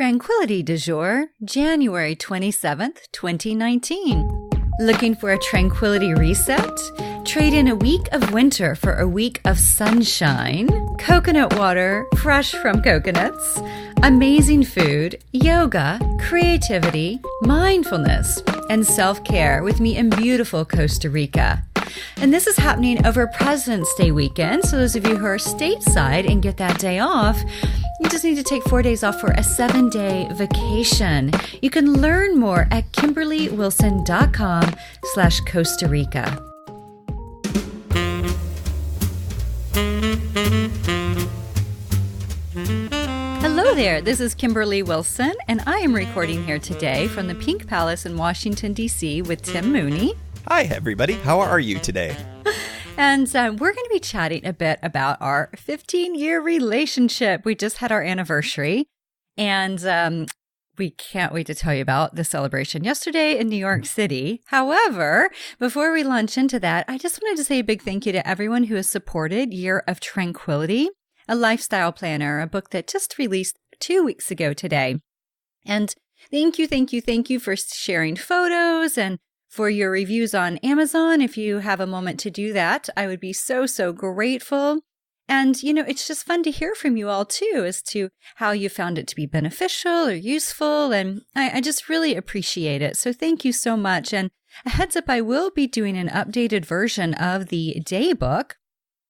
Tranquility du Jour, January 27th, 2019. Looking for a tranquility reset? Trade in a week of winter for a week of sunshine, coconut water fresh from coconuts, amazing food, yoga, creativity, mindfulness, and self-care with me in beautiful Costa Rica. And this is happening over President's Day weekend, so those of you who are stateside and get that day off, you just need to take 4 days off for a 7-day vacation. You can learn more at KimberlyWilson.com/Costa Rica. Hello there, this is Kimberly Wilson, and I am recording here today from the Pink Palace in Washington, D.C. with Tim Mooney. Hi, everybody. How are you today? And we're going to be chatting a bit about our 15-year relationship. We just had our anniversary, and we can't wait to tell you about the celebration yesterday in New York City. However, before we launch into that, I just wanted to say a big thank you to everyone who has supported Year of Tranquility, a lifestyle planner, a book that just released 2 weeks ago today. And thank you for sharing photos and for your reviews on Amazon. If you have a moment to do that, I would be so grateful. And, you know, it's just fun to hear from you all, too, as to how you found it to be beneficial or useful. And I just really appreciate it. So thank you so much. And a heads up, I will be doing an updated version of the day book.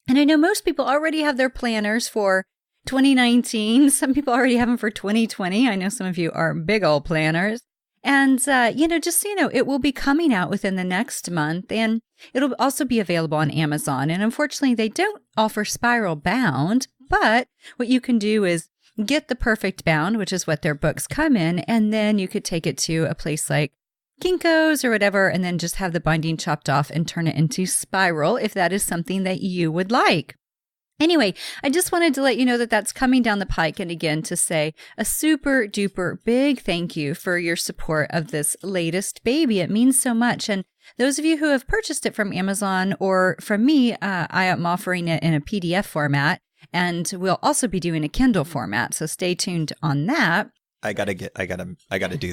And I know most people already have their planners for 2019. Some people already have them for 2020. I know some of you are big old planners. And, just so you know, it will be coming out within the next month, and it'll also be available on Amazon. And unfortunately, they don't offer spiral bound, but what you can do is get the perfect bound, which is what their books come in, and then you could take it to a place like Kinko's or whatever, and then just have the binding chopped off and turn it into spiral if that is something that you would like. Anyway, I just wanted to let you know that that's coming down the pike, and again, to say a super duper big thank you for your support of this latest baby. It means so much. And those of you who have purchased it from Amazon or from me, I am offering it in a PDF format, and we'll also be doing a Kindle format. So stay tuned on that. I gotta do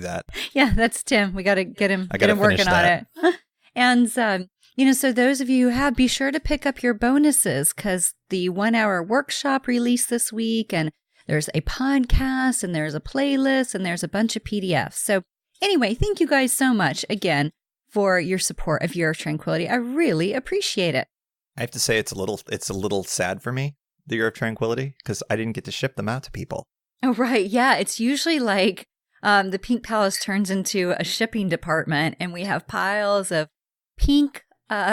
that. Yeah, that's Tim. We gotta get him working on it. And, so those of you who have, be sure to pick up your bonuses, because the 1-hour workshop released this week, and there's a podcast, and there's a playlist, and there's a bunch of PDFs. So anyway, thank you guys so much again for your support of Year of Tranquility. I really appreciate it. I have to say it's a little sad for me, the Year of Tranquility, because I didn't get to ship them out to people. Oh, right. Yeah. It's usually like the Pink Palace turns into a shipping department, and we have piles of pink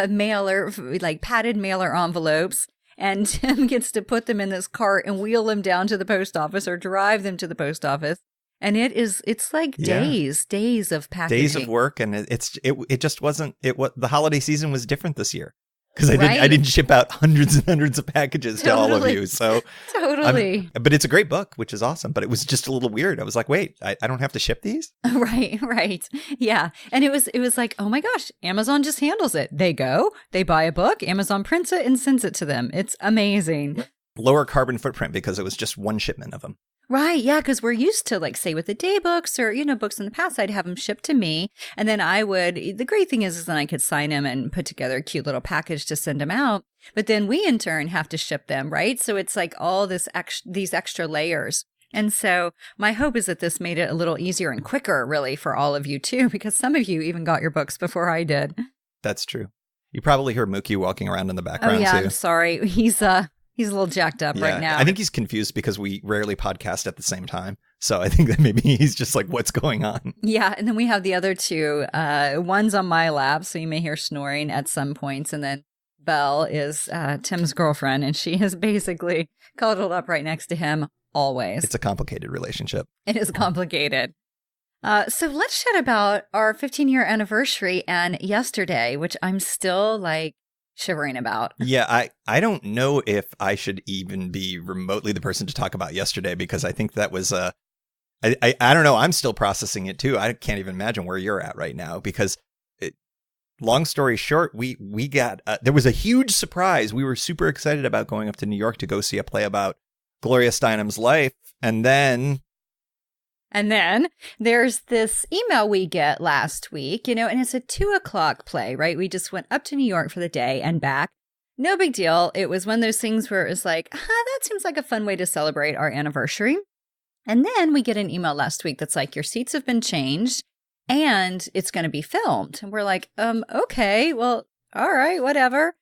mailer, like padded mailer envelopes, and Tim gets to put them in this cart and wheel them down to the post office or drive them to the post office. And it's like days of packaging. Days of work, and it just wasn't, the holiday season was different this year. Because I didn't ship out hundreds and hundreds of packages to all of you. So totally. But it's a great book, which is awesome. But it was just a little weird. I was like, wait, I don't have to ship these? Right. Yeah. And it was like, oh my gosh, Amazon just handles it. They buy a book, Amazon prints it and sends it to them. It's amazing. Lower carbon footprint because it was just one shipment of them. Right. Yeah. Because we're used to, like, say with the day books or, books in the past, I'd have them shipped to me. And then the great thing is then I could sign them and put together a cute little package to send them out. But then we in turn have to ship them. Right. So it's like all these extra layers. And so my hope is that this made it a little easier and quicker, really, for all of you, too, because some of you even got your books before I did. That's true. You probably hear Mookie walking around in the background, too. I'm sorry. He's a little jacked up right now. I think he's confused because we rarely podcast at the same time. So I think that maybe he's just like, what's going on? Yeah. And then we have the other two. One's on my lap, so you may hear snoring at some points. And then Belle is Tim's girlfriend, and she is basically cuddled up right next to him always. It's a complicated relationship. It is complicated. So let's chat about our 15-year anniversary and yesterday, which I'm still like shivering about. Yeah, I don't know if I should even be remotely the person to talk about yesterday, because I think that was I don't know. I'm still processing it too. I can't even imagine where you're at right now, because long story short, we got there was a huge surprise. We were super excited about going up to New York to go see a play about Gloria Steinem's life, and then And then there's this email we get last week, and it's a 2:00 play, right? We just went up to New York for the day and back. No big deal. It was one of those things where it was like, that seems like a fun way to celebrate our anniversary. And then we get an email last week that's like, your seats have been changed and it's going to be filmed. And we're like, okay, well, all right, whatever.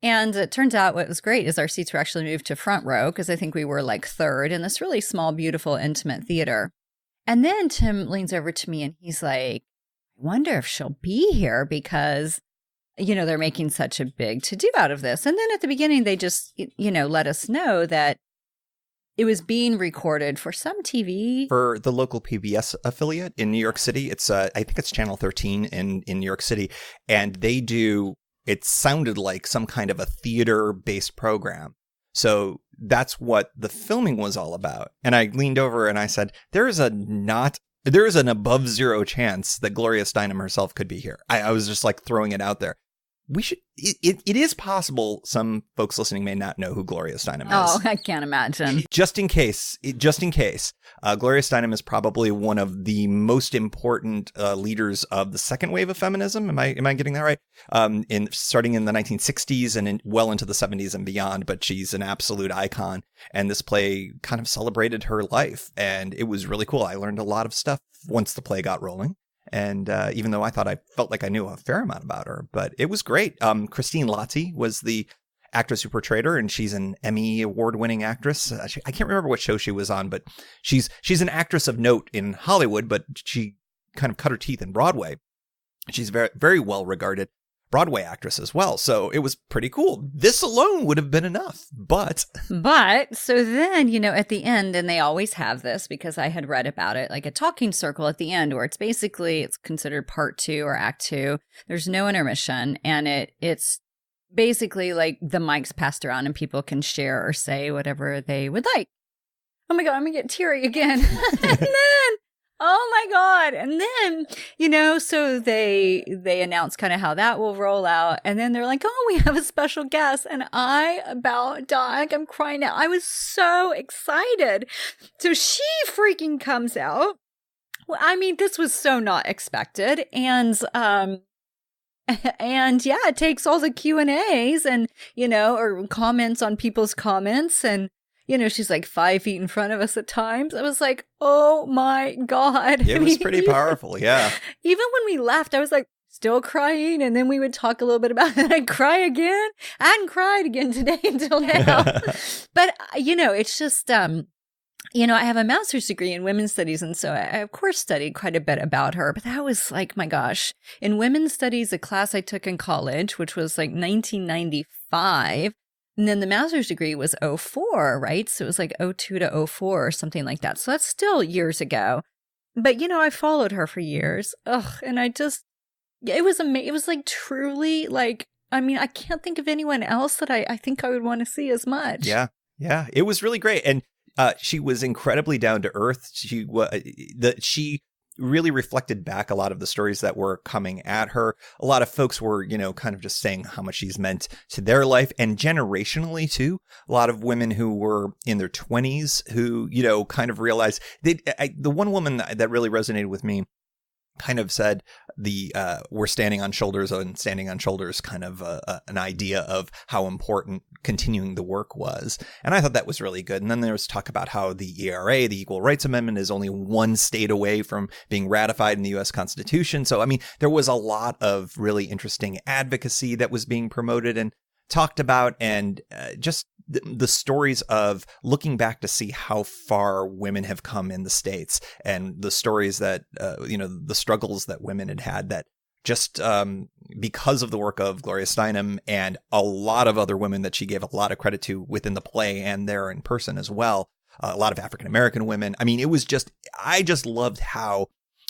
And it turns out what was great is our seats were actually moved to front row because I think we were like third in this really small, beautiful, intimate theater. And then Tim leans over to me and he's like, I wonder if she'll be here because, they're making such a big to-do out of this. And then at the beginning, they just, let us know that it was being recorded for some TV. For the local PBS affiliate in New York City. It's, I think it's Channel 13 in New York City. And it sounded like some kind of a theater-based program. So that's what the filming was all about. And I leaned over and I said, there is an above zero chance that Gloria Steinem herself could be here. I was just like throwing it out there. It is possible some folks listening may not know who Gloria Steinem is. Oh, I can't imagine. Just in case, Gloria Steinem is probably one of the most important leaders of the second wave of feminism. Am I getting that right? Starting in the 1960s and well into the 70s and beyond. But she's an absolute icon. And this play kind of celebrated her life. And it was really cool. I learned a lot of stuff once the play got rolling. And even though I felt like I knew a fair amount about her, but it was great. Christine Lahti was the actress who portrayed her, and she's an Emmy award-winning actress. I can't remember what show she was on, but she's an actress of note in Hollywood, but she kind of cut her teeth in Broadway. She's very, very well-regarded Broadway actress as well. So it was pretty cool. This alone would have been enough, but so then, at the end, and they always have this because I had read about it, like a talking circle at the end where it's considered part 2 or act 2. There's no intermission. And it's basically like the mic's passed around and people can share or say whatever they would like. Oh my God, I'm going to get teary again. And then, oh my God. And then, so they announce kind of how that will roll out. And then they're like, oh, we have a special guest. And I about died. I'm crying out. I was so excited. So she freaking comes out. Well, I mean, this was so not expected. And yeah, it takes all the Q&As and, or comments on people's comments. And she's like 5 feet in front of us at times. I was like, oh my God. It was pretty powerful. Yeah. Even when we left, I was like still crying. And then we would talk a little bit about it. And I'd cry again. I hadn't cried again today until now. But, it's just, I have a master's degree in women's studies. And so I, of course, studied quite a bit about her. But that was like, my gosh, in women's studies, a class I took in college, which was like 1995. And then the master's degree was 2004, right? So it was like 2002 to 2004 or something like that. So that's still years ago. But, I followed her for years. And it was amazing. It was like truly like, I mean, I can't think of anyone else that I think I would want to see as much. Yeah. Yeah. It was really great. And she was incredibly down to earth. She really reflected back a lot of the stories that were coming at her. A lot of folks were, kind of just saying how much she's meant to their life and generationally too. A lot of women who were in their 20s who, kind of realized the one woman that really resonated with me kind of said we're standing on shoulders and standing on shoulders kind of an idea of how important continuing the work was. And I thought that was really good. And then there was talk about how the ERA, the Equal Rights Amendment, is only one state away from being ratified in the U.S. Constitution. So, I mean, there was a lot of really interesting advocacy that was being promoted and talked about, and just the stories of looking back to see how far women have come in the States, and the stories that, the struggles that women had that just because of the work of Gloria Steinem and a lot of other women that she gave a lot of credit to within the play and there in person as well. A lot of African-American women. I mean, I just loved how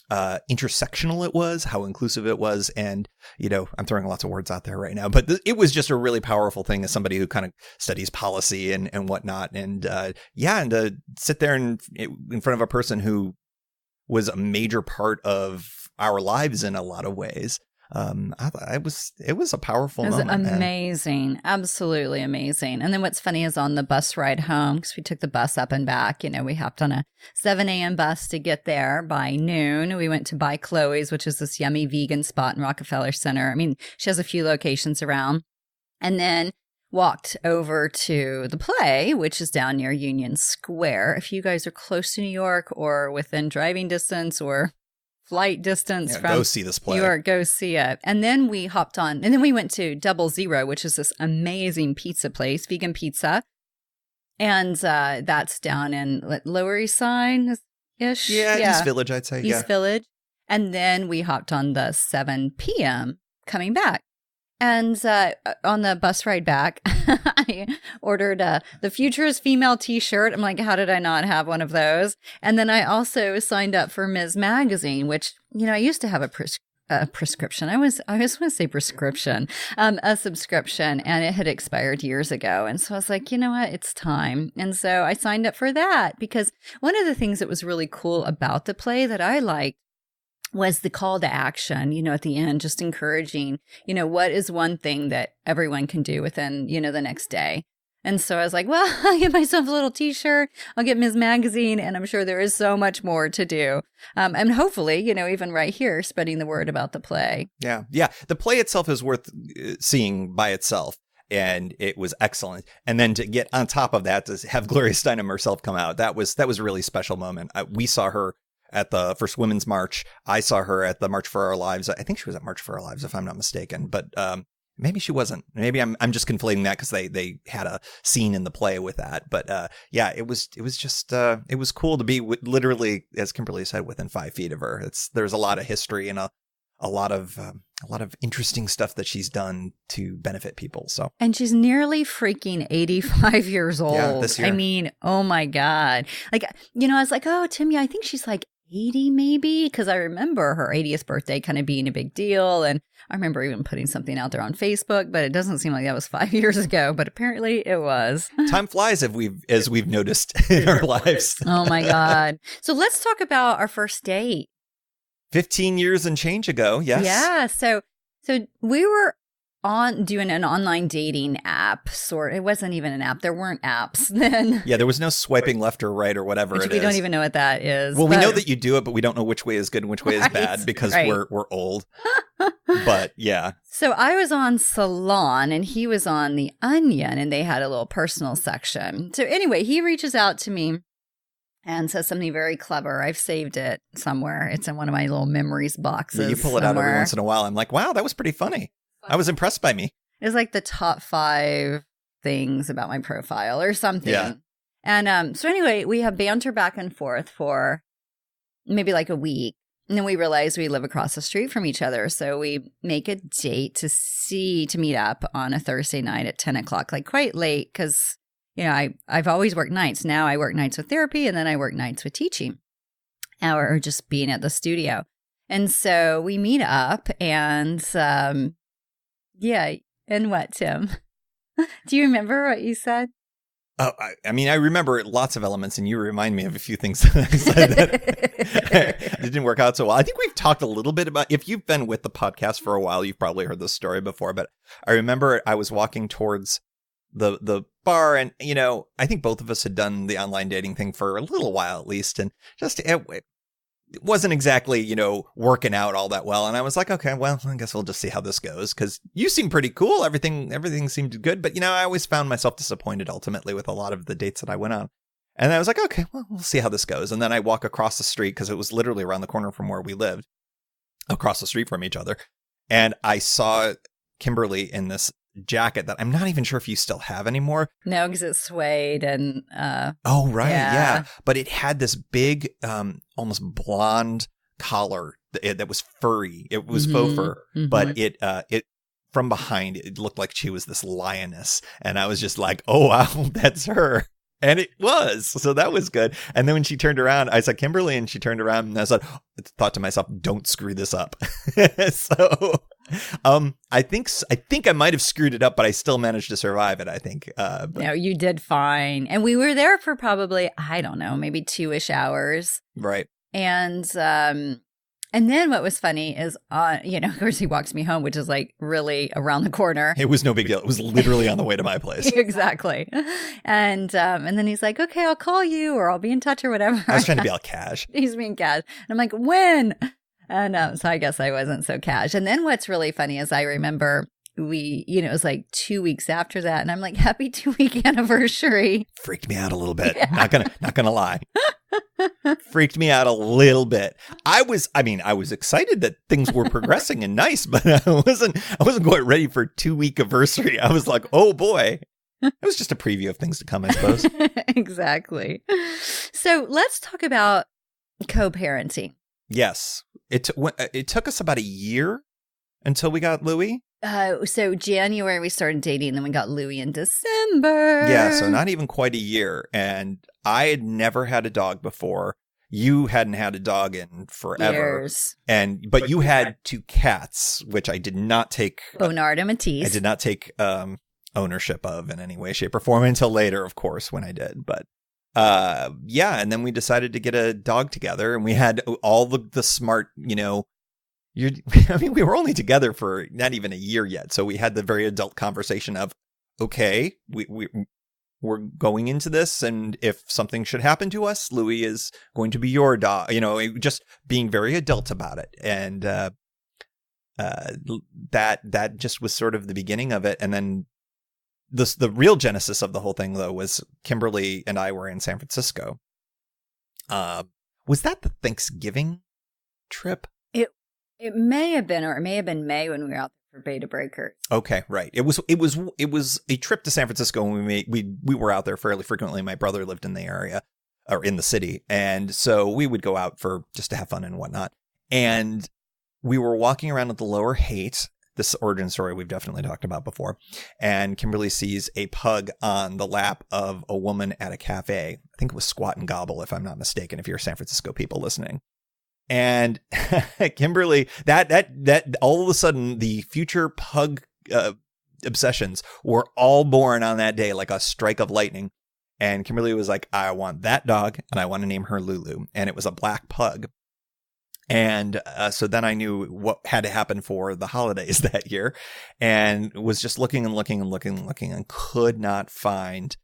intersectional it was, how inclusive it was. And, I'm throwing lots of words out there right now, but it was just a really powerful thing as somebody who kind of studies policy and whatnot. And and to sit there in front of a person who was a major part of our lives in a lot of ways. It was a powerful moment. It was amazing. Absolutely amazing. And then what's funny is on the bus ride home, because we took the bus up and back, we hopped on a 7 a.m. bus to get there by noon. We went to By Chloe's, which is this yummy vegan spot in Rockefeller Center. I mean, she has a few locations around. And then walked over to the play, which is down near Union Square. If you guys are close to New York or within driving distance or flight distance from go see this play. New York, go see it. And then we hopped on, and then we went to Double Zero, which is this amazing pizza place, vegan pizza. And that's down in Lower East Side-ish. Yeah, East Village, I'd say. East Village. And then we hopped on the 7 p.m. coming back. And on the bus ride back, I ordered the Futurist Female t-shirt. I'm like, how did I not have one of those? And then I also signed up for Ms. Magazine, which, I used to have a prescription. I was going to say prescription, a subscription, and it had expired years ago. And so I was like, you know what? It's time. And so I signed up for that because one of the things that was really cool about the play that I liked was the call to action, at the end, just encouraging, what is one thing that everyone can do within, the next day. And so I was like, well, I'll get myself a little t-shirt, I'll get Ms. Magazine, and I'm sure there is so much more to do. And hopefully, even right here, spreading the word about the play. Yeah. The play itself is worth seeing by itself. And it was excellent. And then to get on top of that, to have Gloria Steinem herself come out, that was a really special moment. We saw her at the first Women's March. I saw her at the March for Our Lives. I think she was at March for Our Lives, if I'm not mistaken. But maybe she wasn't. Maybe I'm just conflating that because they had a scene in the play with that. But it was just it was cool to be literally, as Kimberly said, within 5 feet of her. There's a lot of history and a lot of interesting stuff that she's done to benefit people. So, and she's nearly freaking 85 years old. Yeah, this year. I mean, oh my God. Like, I was like, oh, Tim, I think she's like 80 maybe, because I remember her 80th birthday kind of being a big deal. And I remember even putting something out there on Facebook, but it doesn't seem like that was 5 years ago, but apparently it was. Time flies as we've noticed in our lives. Oh my God. So let's talk about our first date. 15 years and change ago. Yes. Yeah. So we were doing an online dating app sort. It wasn't even an app. There weren't apps then. Yeah, there was no swiping left or right or whatever it is. We don't even know what that is. Well, we know that you do it, but we don't know which way is good and which way is bad because we're old. But yeah. So I was on Salon and he was on The Onion, and they had a little personal section. So anyway, he reaches out to me and says something very clever. I've saved it somewhere. It's in one of my little memories boxes. Yeah, you pull it out every once in a while. I'm like, wow, that was pretty funny. I was impressed by me. It's like the top 5 things about my profile or something. Yeah. And so anyway, we have banter back and forth for maybe like a week. And then we realize we live across the street from each other. So we make a date to meet up on a Thursday night at 10 o'clock, like quite late because, I've always worked nights. Now I work nights with therapy, and then I work nights with teaching or just being at the studio. And so we meet up and yeah. And what, Tim? Do you remember what you said? Oh, I remember lots of elements, and you remind me of a few things that I said that it didn't work out so well. I think we've talked a little bit about, if you've been with the podcast for a while, you've probably heard this story before, but I remember I was walking towards the bar, and, I think both of us had done the online dating thing for a little while at least, and just it wasn't exactly, working out all that well. And I was like, okay, well, I guess we'll just see how this goes. Because you seem pretty cool. Everything seemed good. But, I always found myself disappointed ultimately with a lot of the dates that I went on. And I was like, okay, well, we'll see how this goes. And then I walk across the street because it was literally around the corner from where we lived, across the street from each other. And I saw Kimberly in this jacket that I'm not even sure if you still have anymore. No, because it's suede and oh right, yeah. But it had this big almost blonde collar that was furry. It was faux fur, but it from behind it looked like she was this lioness, and I was just like, oh wow, that's her. And it was. So that was good. And then when she turned around, I saw Kimberly, and she turned around, and I thought to myself, don't screw this up. So I think I might have screwed it up, but I still managed to survive it, I think. No, you did fine. And we were there for probably, I don't know, maybe 2-ish hours. Right. And And then what was funny is, of course, he walks me home, which is like really around the corner. It was no big deal. It was literally on the way to my place. Exactly. And then he's like, okay, I'll call you or I'll be in touch or whatever. I was trying to be all cash. He's being cash. And I'm like, when? And so I guess I wasn't so cash. And then what's really funny is I remember it was like 2 weeks after that. And I'm like, happy 2-week anniversary. Freaked me out a little bit. Yeah. Not gonna lie. Freaked me out a little bit. I was excited that things were progressing and nice, but I wasn't quite ready for 2-week anniversary. I was like, oh boy. It was just a preview of things to come, I suppose. Exactly. So let's talk about co-parenting. Yes. It took us about a year until we got Louie. So January we started dating, then we got Louie in December. Yeah, so not even quite a year. And I had never had a dog before. You hadn't had a dog in forever. Years. But you had 2 cats, which I did not take. Bernard and Matisse. I did not take ownership of in any way, shape, or form until later, of course, when I did. But and then we decided to get a dog together, and we had all the smart, we were only together for not even a year yet. So we had the very adult conversation of, okay, we're going into this. And if something should happen to us, Louie is going to be your dog, just being very adult about it. And that just was sort of the beginning of it. And then the real genesis of the whole thing, though, was Kimberly and I were in San Francisco. Was that the Thanksgiving trip? It may have been, or it may have been May when we were out there for Beta Breakers. Okay, right. It was a trip to San Francisco, and we were out there fairly frequently. My brother lived in the area, or in the city, and so we would go out for just to have fun and whatnot. And we were walking around at the Lower Haight. This origin story we've definitely talked about before. And Kimberly sees a pug on the lap of a woman at a cafe. I think it was Squat and Gobble, if I'm not mistaken, if you're San Francisco people listening. And Kimberly, that all of a sudden, the future pug obsessions were all born on that day, like a strike of lightning. And Kimberly was like, I want that dog, and I want to name her Lulu. And it was a black pug. And so then I knew what had to happen for the holidays that year, and was just looking and could not find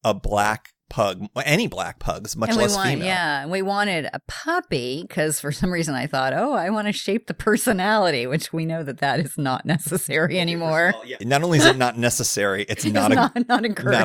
a black pug, any black pugs, much less female. Yeah, we wanted a puppy because for some reason I thought, I want to shape the personality, which we know that is not necessary anymore. Not only is it not necessary, it's not a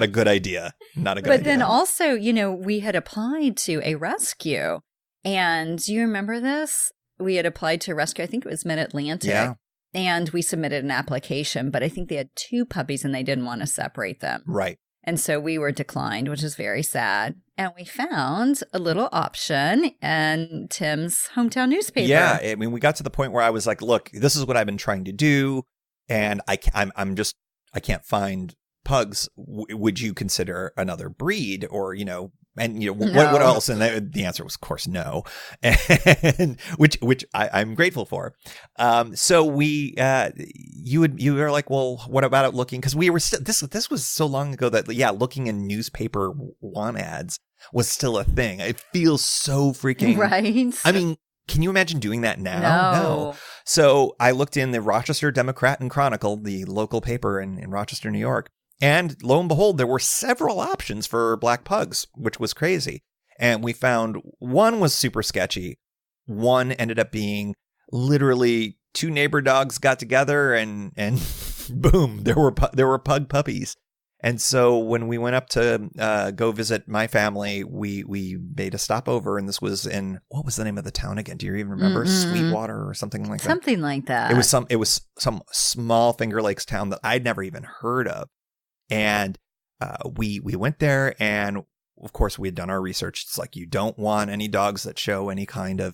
good idea. Not a good idea. But then also, we had applied to a rescue. And do you remember this? We had applied to a rescue. I think it was Mid-Atlantic. Yeah. And we submitted an application, but I think they had 2 puppies and they didn't want to separate them. Right. And so we were declined, which is very sad. And we found a little option in Tim's hometown newspaper. Yeah. I mean, we got to the point where I was like, look, this is what I've been trying to do. And I can't find pugs. Would you consider another breed or, no. What else? And the answer was, of course, no, and which I'm grateful for. So you were like, well, what about it looking? Because we were still, this was so long ago that, looking in newspaper want ads was still a thing. It feels so freaking right. I mean, can you imagine doing that now? No. So I looked in the Rochester Democrat and Chronicle, the local paper in Rochester, New York. And lo and behold, there were several options for black pugs, which was crazy. And we found one was super sketchy. One ended up being literally 2 neighbor dogs got together and boom, there were pug puppies. And so when we went up to go visit my family, we made a stopover, and this was in, what was the name of the town again? Do you even remember? Sweetwater or something like that? Something like that. It was some small Finger Lakes town that I'd never even heard of. And we went there, and of course we had done our research. It's like, you don't want any dogs that show any kind of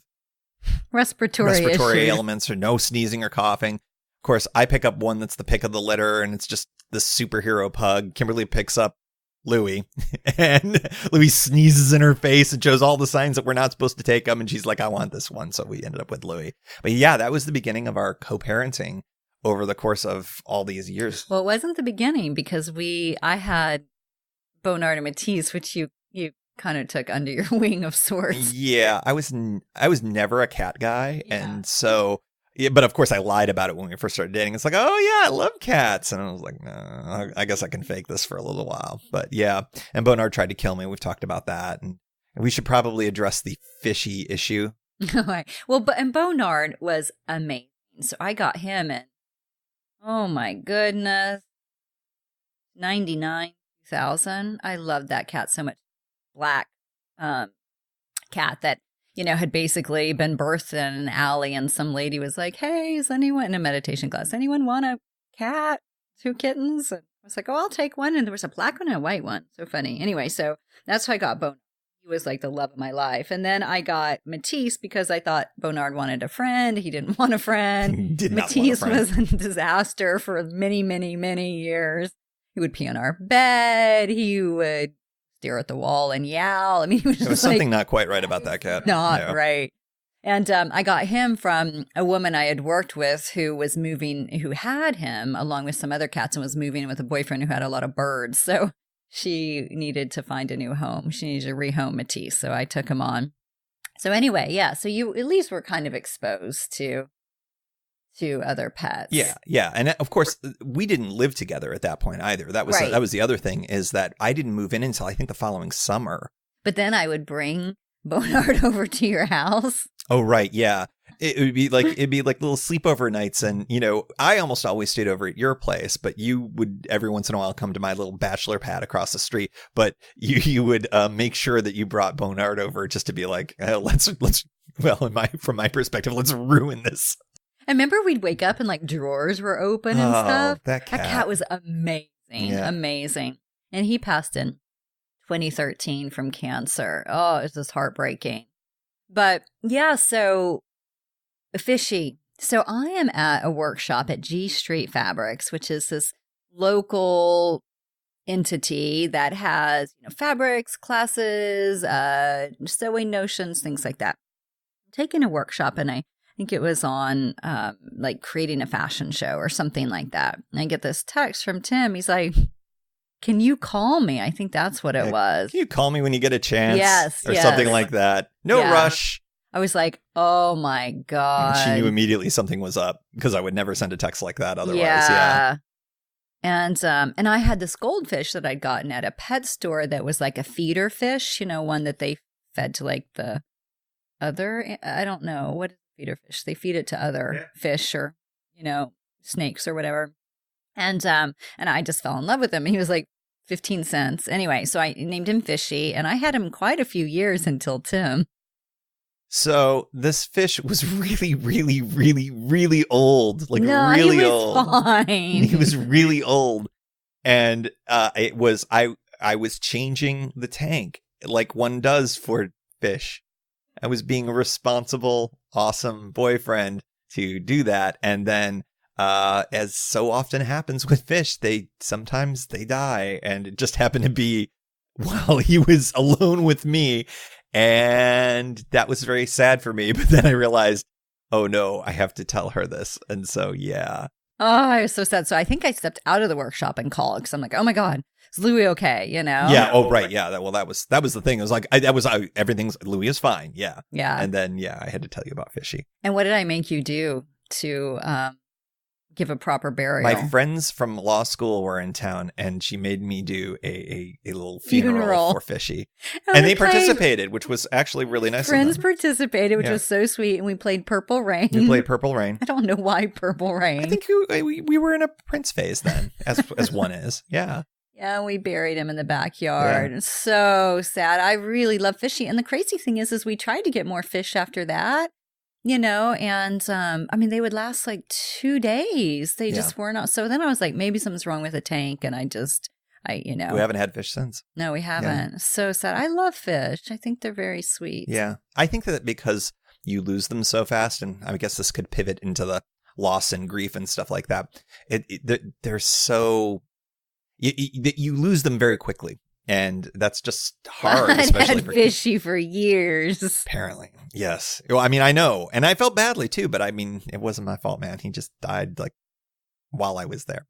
respiratory ailments, or no sneezing or coughing. Of course, I pick up one that's the pick of the litter, and it's just this superhero pug. Kimberly picks up Louie, and Louie sneezes in her face and shows all the signs that we're not supposed to take him. And she's like, I want this one. So we ended up with Louie. But yeah, that was the beginning of our co-parenting over the course of all these years. Well, it wasn't the beginning, because I had Bernard and Matisse, which you kind of took under your wing of sorts. Yeah, I was never a cat guy, and so. Yeah, but of course, I lied about it when we first started dating. It's like, oh yeah, I love cats, and I was like, no, I guess I can fake this for a little while. But yeah, and Bonard tried to kill me. We've talked about that, and we should probably address the fishy issue. All right. Well, and Bonard was amazing. So I got him in. Oh my goodness, 99,000. I loved that cat so much. Black cat that, had basically been birthed in an alley, and some lady was like, hey, is anyone in a meditation class, anyone want a cat, 2 kittens? And I was like, oh, I'll take one. And there was a black one and a white one. So funny. Anyway, so that's how I got Bonard. He was like the love of my life. And then I got Matisse because I thought Bonard wanted a friend. He didn't want a friend. Matisse was a disaster for many, many, many years. He would pee on our bed. He would stare at the wall and yowl. I mean, he was there was something not quite right about that cat. Not right. And I got him from a woman I had worked with who had him along with some other cats and was moving with a boyfriend who had a lot of birds. So she needed to find a new home. She needed to rehome Matisse. So I took him on. So anyway, yeah. So you at least were kind of exposed to other pets. Yeah. And of course, we didn't live together at that point either. That was the other thing, is that I didn't move in until I think the following summer. But then I would bring Bonard over to your house. Oh, right. Yeah. It'd be like little sleepover nights. And, I almost always stayed over at your place, but you would every once in a while come to my little bachelor pad across the street. But you would make sure that you brought Bonard over just to be like, from my perspective, let's ruin this. I remember we'd wake up and like drawers were open and stuff. That cat was amazing. Yeah. Amazing. And he passed in 2013 from cancer. Oh, it was just heartbreaking. But yeah, so fishy. So I am at a workshop at G Street Fabrics, which is this local entity that has fabrics, classes, sewing notions, things like that. I'm taking a workshop, and I think it was on like creating a fashion show or something like that. And I get this text from Tim. He's like, can you call me? I think that's what it was. Can you call me when you get a chance? Yes. Or something like that. No rush. I was like, oh my God. And she knew immediately something was up, because I would never send a text like that otherwise. Yeah. And I had this goldfish that I'd gotten at a pet store that was like a feeder fish, one that they fed to like the other, I don't know, what is feeder fish? They feed it to other fish or, snakes or whatever. And I just fell in love with him. He was like 15 cents. Anyway, so I named him Fishy, and I had him quite a few years until Tim. So this fish was really, really, really, really old. Like really he was old. Fine. He was really old. And I was changing the tank like one does for fish. I was being a responsible, awesome boyfriend to do that. And then as so often happens with fish, sometimes they die. And it just happened to be while he was alone with me. And that was very sad for me. But then I realized, oh no, I have to tell her this. And so, yeah. Oh, I was so sad. So I think I stepped out of the workshop and called, because I'm like, oh my God, is Louis okay? Yeah. Oh, right. Yeah. That was the thing. It was like, everything's, Louis is fine. Yeah. Yeah. And then, I had to tell you about Fishy. And what did I make you do to give a proper burial? My friends from law school were in town, and she made me do a little funeral for Fishy. And they participated, which was actually really nice. Friends participated, which was so sweet. And we played Purple Rain. I don't know why Purple Rain. I think we were in a Prince phase then, as one is. Yeah. Yeah, we buried him in the backyard. Yeah. So sad. I really love Fishy. And the crazy thing is we tried to get more fish after that. And I mean, they would last like 2 days. They just were not. So then I was like, maybe something's wrong with the tank. And we haven't had fish since. No, we haven't. Yeah. So sad. I love fish. I think they're very sweet. Yeah. I think that because you lose them so fast, and I guess this could pivot into the loss and grief and stuff like that. They're so, you lose them very quickly. And that's just hard, especially for Fishy for years. Apparently, yes. Well, I mean, I know, and I felt badly too. But I mean, it wasn't my fault, man. He just died like while I was there.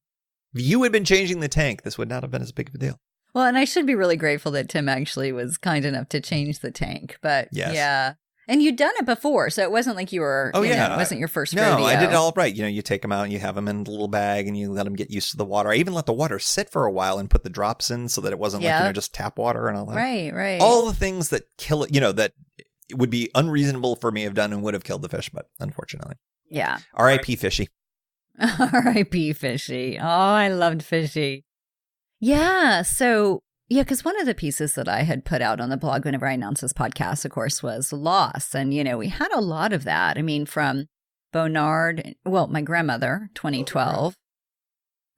If you had been changing the tank, this would not have been as big of a deal. Well, and I should be really grateful that Tim actually was kind enough to change the tank. But Yes. yeah. And you'd done it before, so it wasn't like you were, it wasn't your first rodeo. No, I did it all right. You take them out and you have them in a little bag and you let them get used to the water. I even let the water sit for a while and put the drops in so that it wasn't like, just tap water and all that. Right. All the things that kill it, that it would be unreasonable for me to have done and would have killed the fish, but unfortunately. Yeah. R.I.P. Fishy. R.I.P. Fishy. Oh, I loved Fishy. Yeah, so... Yeah, because one of the pieces that I had put out on the blog whenever I announced this podcast, of course, was loss. And, we had a lot of that. I mean, from Bonard, my grandmother, 2012,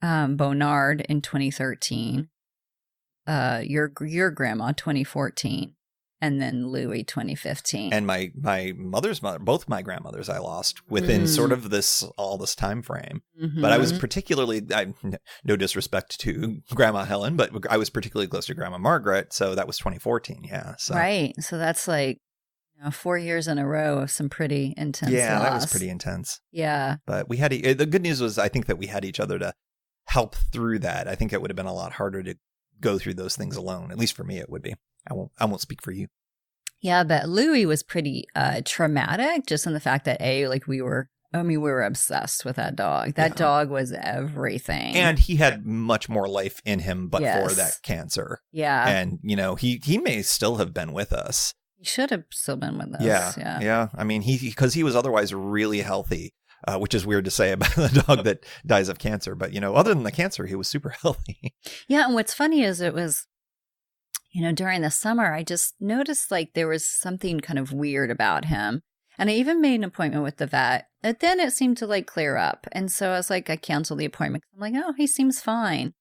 Bonard in 2013, your grandma, 2014, and then Louie, 2015. And my mother's mother, both my grandmothers I lost within sort of all this time frame. Mm-hmm. But I was particularly, no disrespect to Grandma Helen, but I was particularly close to Grandma Margaret. So that was 2014. Yeah. So. Right. So that's like 4 years in a row of some pretty intense loss. That was pretty intense. Yeah. But the good news was I think that we had each other to help through that. I think it would have been a lot harder to go through those things alone. At least for me, it would be. I won't speak for you. Yeah, but Louie was pretty traumatic just in the fact that we were obsessed with that dog. That dog was everything. And he had much more life in him but for that cancer. Yeah. And, he may still have been with us. He should have still been with us. Yeah. I mean, because he was otherwise really healthy, which is weird to say about a dog that dies of cancer. But, other than the cancer, he was super healthy. Yeah. And what's funny is it was, during the summer, I just noticed there was something kind of weird about him. And I even made an appointment with the vet. But then it seemed to clear up. And so I was I canceled the appointment. I'm like, oh, he seems fine.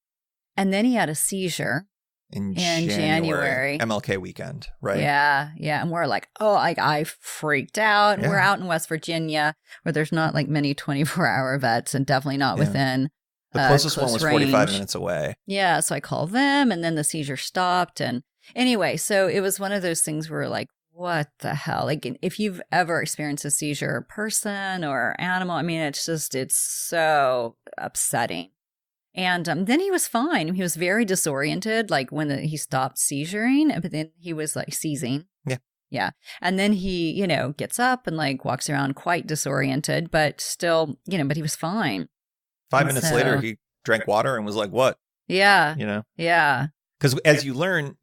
And then he had a seizure in January. MLK weekend, right? Yeah. And we're I freaked out. Yeah. We're out in West Virginia where there's not many 24-hour vets and definitely not within the closest one was 45 minutes away. Yeah, so I called them, and then the seizure stopped. And anyway, so it was one of those things where what the hell? If you've ever experienced a seizure, person or animal, I mean, it's so upsetting. And then he was fine. He was very disoriented, when he stopped seizuring, but then he was seizing. Yeah. Yeah. And then he, gets up and walks around quite disoriented, but still, but he was fine. 5 minutes later, he drank water and was like, "What?" Yeah, Yeah. Because as you learn,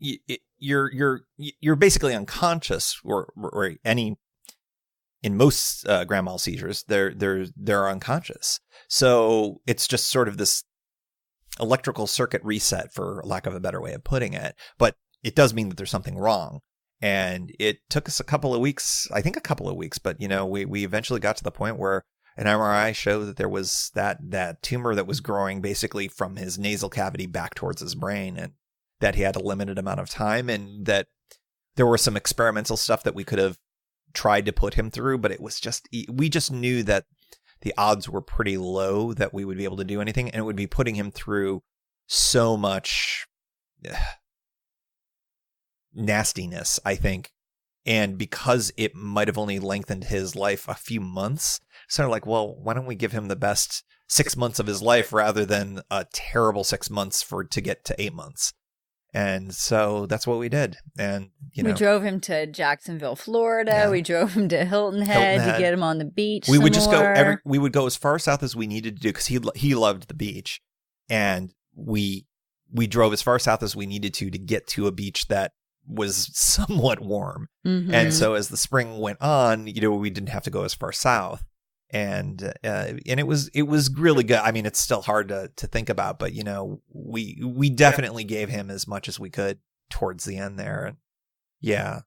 you're basically unconscious, or in most grand mal seizures, they're unconscious. So it's just sort of this electrical circuit reset, for lack of a better way of putting it. But it does mean that there's something wrong. And it took us a couple of weeks, but we eventually got to the point where an MRI showed that there was that tumor that was growing basically from his nasal cavity back towards his brain, and that he had a limited amount of time, and that there were some experimental stuff that we could have tried to put him through, but we just knew that the odds were pretty low that we would be able to do anything, and it would be putting him through so much nastiness, I think. And because it might have only lengthened his life a few months, so well, why don't we give him the best 6 months of his life rather than a terrible 6 months to get to 8 months? And so that's what we did. And, we drove him to Jacksonville, Florida. Yeah. We drove him to Hilton Head to get him on the beach. We would we would go as far south as we needed to do, because he loved the beach. And we drove as far south as we needed to get to a beach that was somewhat warm. Mm-hmm. And so as the spring went on, we didn't have to go as far south. And it was really good. I mean, it's still hard to think about, but we definitely gave him as much as we could towards the end there. And yeah.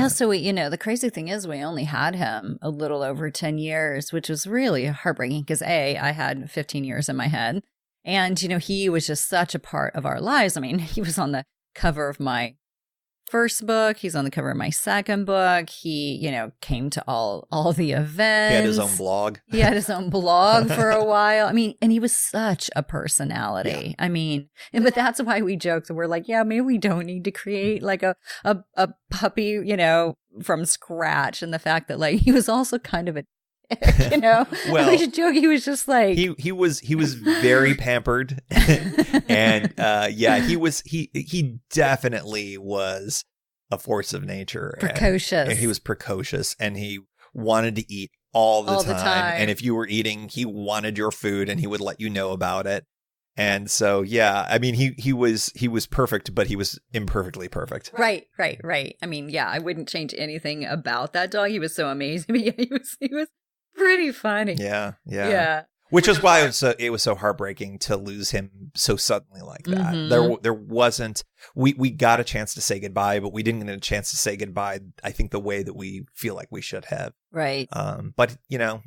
So we, the crazy thing is we only had him a little over 10 years, which was really heartbreaking because I had 15 years in my head, and he was just such a part of our lives. I mean, he was on the cover of my first book. He's on the cover of my second book. He, came to all the events. He had his own blog. He had his own blog for a while. I mean, and he was such a personality. Yeah. I mean, but that's why we joke that we're maybe we don't need to create a puppy, from scratch. And the fact that he was also kind of an you know, Well, I joke. He was just like he was very pampered, and he definitely was a force of nature. precocious. And he was precocious, and he wanted to eat all the time. And if you were eating, he wanted your food, and he would let you know about it. And so, yeah, I mean, he was perfect, but he was imperfectly perfect. Right. I mean, yeah, I wouldn't change anything about that dog. He was so amazing. But yeah, he was pretty funny. Yeah. Which is why it was so heartbreaking to lose him so suddenly like that. Mm-hmm. There wasn't, we got a chance to say goodbye, but we didn't get a chance to say goodbye, I think, the way that we feel like we should have. Right. But you know,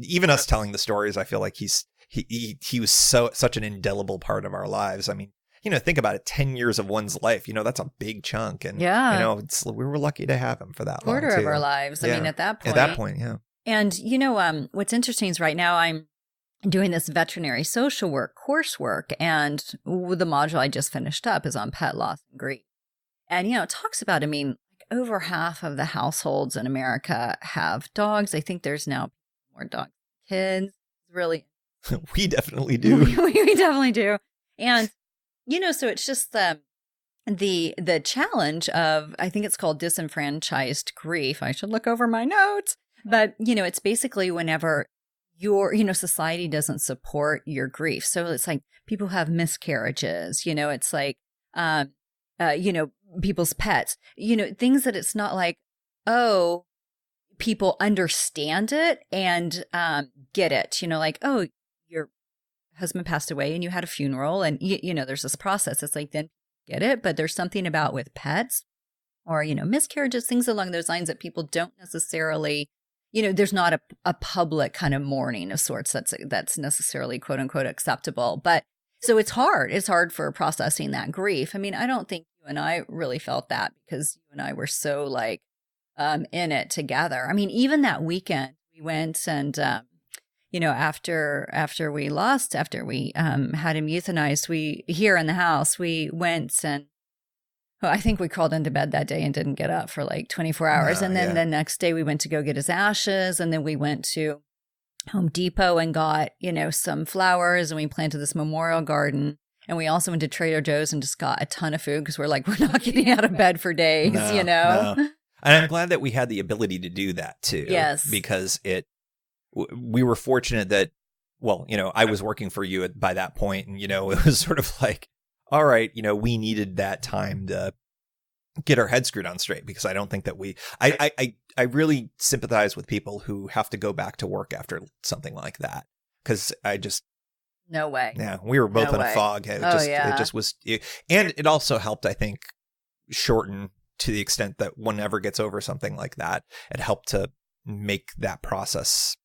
even us telling the stories, I feel like he was such an indelible part of our lives. I mean, you know, think about it, 10 years of one's life, you know, that's a big chunk. And, you know, we were lucky to have him for that quarter long, too. of our lives. I mean, at that point. Yeah. And, you know, what's interesting is right now I'm doing this veterinary social work coursework, and the module I just finished up is on pet loss and grief. And, you know, it talks about, I mean, like over half of the households in America have dogs. I think there's now more dogs than kids. Really. We definitely do. we definitely do. And, you know, so it's just the challenge of, I think it's called disenfranchised grief. I should look over my notes. But, you know, it's basically whenever society doesn't support your grief. So it's like people have miscarriages, you know, it's like, you know, people's pets, you know, things that it's not like, oh, people understand it and get it, you know, like, oh, your husband passed away and you had a funeral and, you know, there's this process. It's like, then get it. But there's something about with pets or, you know, miscarriages, things along those lines that people don't necessarily, you know, there's not a public kind of mourning of sorts that's necessarily quote unquote acceptable. But so it's hard. It's hard for processing that grief. I mean, I don't think you and I really felt that because you and I were so like in it together. I mean, even that weekend we went and, you know, after we had him euthanized, here in the house, we went and I think we crawled into bed that day and didn't get up for like 24 hours. And then the next day we went to go get his ashes. And then we went to Home Depot and got, you know, some flowers and we planted this memorial garden. And we also went to Trader Joe's and just got a ton of food because we're like, we're not getting out of bed for days, you know? No. And I'm glad that we had the ability to do that too. Yes. Because we were fortunate that, well, you know, I was working for you by that point, and, you know, it was sort of like, all right, you know, we needed that time to get our head screwed on straight, because I don't think that I really sympathize with people who have to go back to work after something like that, because no way. Yeah, we were both in a fog. It just was, and it also helped, I think, shorten to the extent that one ever gets over something like that. It helped to make that process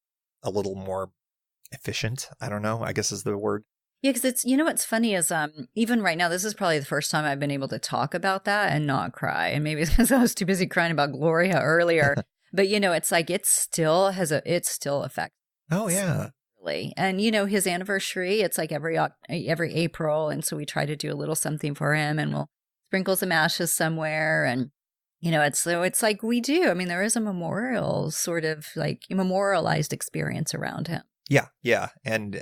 a little more efficient. I don't know, I guess is the word. Yeah, because it's, you know, what's funny is even right now, this is probably the first time I've been able to talk about that and not cry. And maybe it's because I was too busy crying about Gloria earlier. But, you know, it's like it still affects. Oh, yeah. Really. And, you know, his anniversary, it's like every April. And so we try to do a little something for him and we'll sprinkle some ashes somewhere. And, you know, it's like we do. I mean, there is a memorial, sort of like a memorialized experience around him. Yeah. And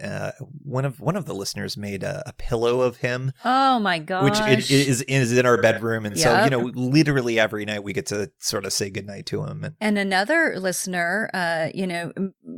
one of the listeners made a pillow of him. Oh, my gosh. Which is in our bedroom. And so, you know, literally every night we get to sort of say goodnight to him. And another listener, you know,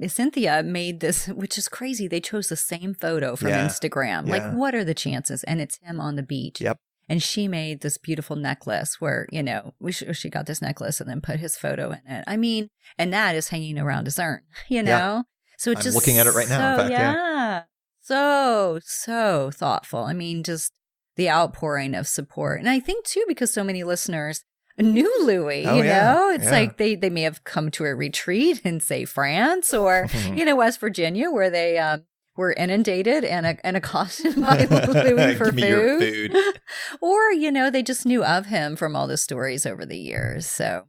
Cynthia made this, which is crazy. They chose the same photo from Instagram. Yeah. Like, what are the chances? And it's him on the beach. Yep. And she made this beautiful necklace where, you know, she got this necklace and then put his photo in it. I mean, and that is hanging around his urn, you know? Yeah. So it's I'm just looking at it right now, in fact. So thoughtful. I mean, just the outpouring of support. And I think, too, because so many listeners knew Louis, you know? It's like they may have come to a retreat in, say, France or, you know, West Virginia, where they were inundated and accosted by Louis for Give me your food. Or, you know, they just knew of him from all the stories over the years. So,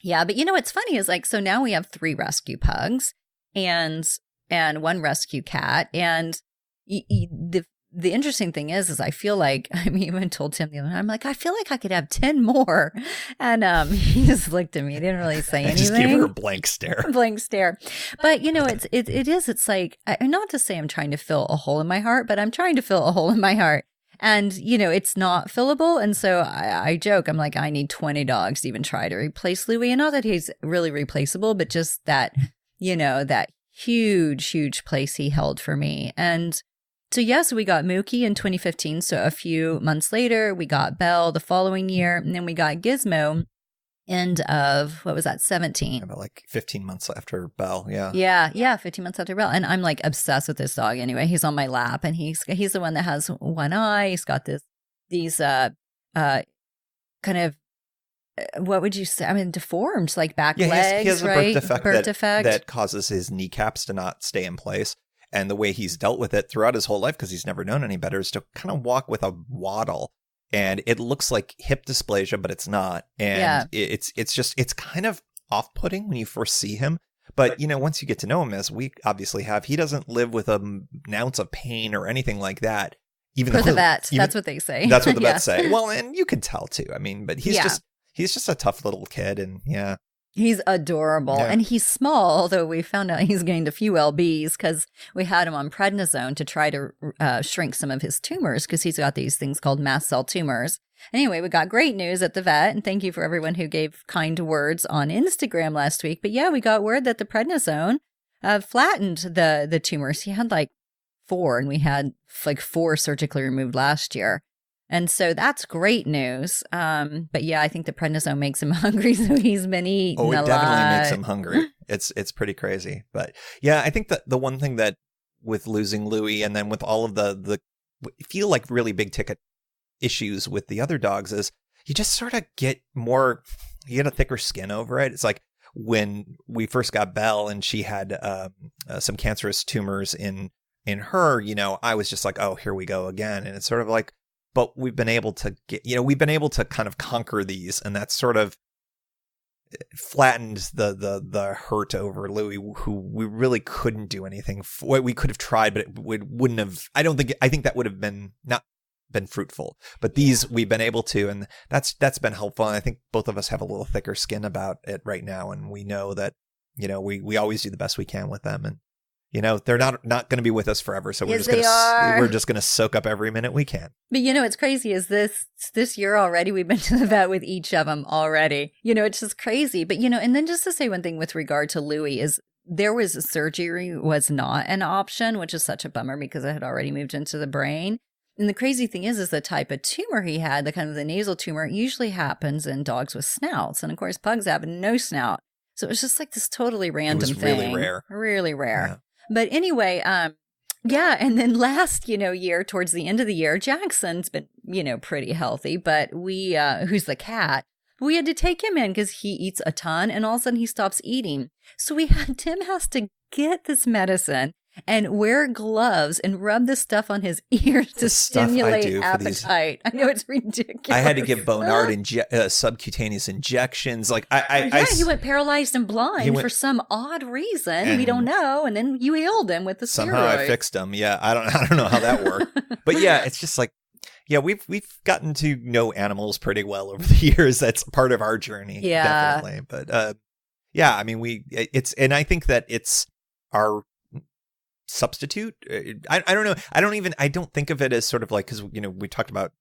yeah. But, you know, what's funny is, like, so now we have 3 rescue pugs and 1 rescue cat. And the the interesting thing is I feel like, I mean, even told Tim the other night, I'm like, I feel like I could have 10 more. And he just looked at me. He didn't really say anything. Just gave her a blank stare. Blank stare. But, you know, it's like, not to say I'm trying to fill a hole in my heart, but I'm trying to fill a hole in my heart. And, you know, it's not fillable. And so I joke, I'm like, I need 20 dogs to even try to replace Louis. And not that he's really replaceable, but just that, you know, that huge place he held for me. And so, yes, we got Mookie in 2015. So a few months later, we got Belle the following year. And then we got Gizmo end of, what was that, 17? About like 15 months after Belle, yeah. Yeah, 15 months after Belle. And I'm like obsessed with this dog anyway. He's on my lap and he's the one that has one eye. He's got these kind of, what would you say? I mean, deformed, like back legs, he has a right? birth defect that causes his kneecaps to not stay in place. And the way he's dealt with it throughout his whole life, because he's never known any better, is to kind of walk with a waddle. And it looks like hip dysplasia, but it's not. And it's kind of off-putting when you first see him. But, you know, once you get to know him, as we obviously have, he doesn't live with an ounce of pain or anything like that. Even for the vet, that's what they say. That's what the vets say. Well, and you can tell too. I mean, but he's just a tough little kid, and yeah. He's adorable, and he's small, although we found out he's gained a few lbs because we had him on prednisone to try to shrink some of his tumors because he's got these things called mast cell tumors. Anyway, we got great news at the vet, and thank you for everyone who gave kind words on Instagram last week. But yeah, we got word that the prednisone flattened the tumors. He had like 4, and we had like 4 surgically removed last year. And so that's great news. But yeah, I think the prednisone makes him hungry, so he's been eating a lot. Oh, it definitely makes him hungry. It's pretty crazy. But yeah, I think that the one thing that with losing Louis and then with all of the feel like really big ticket issues with the other dogs is you just sort of you get a thicker skin over it. It's like when we first got Belle and she had some cancerous tumors in her, you know, I was just like, oh, here we go again. And it's sort of like, but we've been able to kind of conquer these, and that's sort of flattened the hurt over Louis, who we really couldn't do anything for. We could have tried, but it wouldn't have. I think that would have been not been fruitful. But these we've been able to, and that's been helpful. And I think both of us have a little thicker skin about it right now, and we know that, you know, we always do the best we can with them, and you know, they're not going to be with us forever, so we're just going to soak up every minute we can. But you know, what's crazy is this year already, we've been to the vet with each of them already. You know, it's just crazy. But you know, and then just to say one thing with regard to Louis is surgery was not an option, which is such a bummer because it had already moved into the brain. And the crazy thing is the type of tumor he had, the kind of the nasal tumor, usually happens in dogs with snouts, and of course, pugs have no snout. So it was just like this totally random thing. Really rare. Yeah. But anyway, yeah. And then last, you know, year, towards the end of the year, Jackson's been, you know, pretty healthy, but we, who's the cat, we had to take him in because he eats a ton and all of a sudden he stops eating. So Tim has to get this medicine and wear gloves and rub this stuff on his ears to stimulate appetite. I know, it's ridiculous. I had to give Bonard subcutaneous injections. Like he went paralyzed and blind for some odd reason. We don't know. And then you healed him with the steroid. Somehow I fixed him. Yeah, I don't know how that worked. But yeah, it's just like, yeah, we've gotten to know animals pretty well over the years. That's part of our journey. Yeah, definitely. But yeah, I mean, and I think that it's our substitute. I don't know. I don't think of it as sort of like, because, you know, we talked about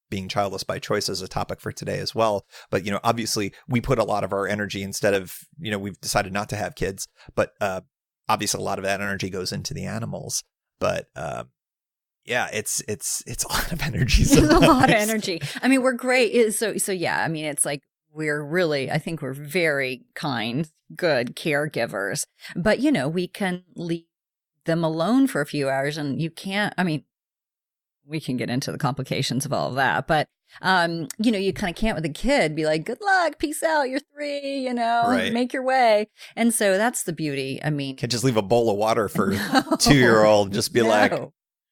being childless by choice as a topic for today as well. But, you know, obviously we put a lot of our energy instead of, you know, we've decided not to have kids, but obviously a lot of that energy goes into the animals. But yeah, it's a lot of energy. It's a lot of energy. I mean, we're great. So yeah, I mean, it's like, I think we're very kind, good caregivers, but you know, we can leave them alone for a few hours and you can't, I mean, we can get into the complications of all of that, but you know, you kind of can't with a kid be like, good luck, peace out, you're 3, you know, right. Make your way. And so that's the beauty. I mean, can't just leave a bowl of water for 2-year-old, just be like,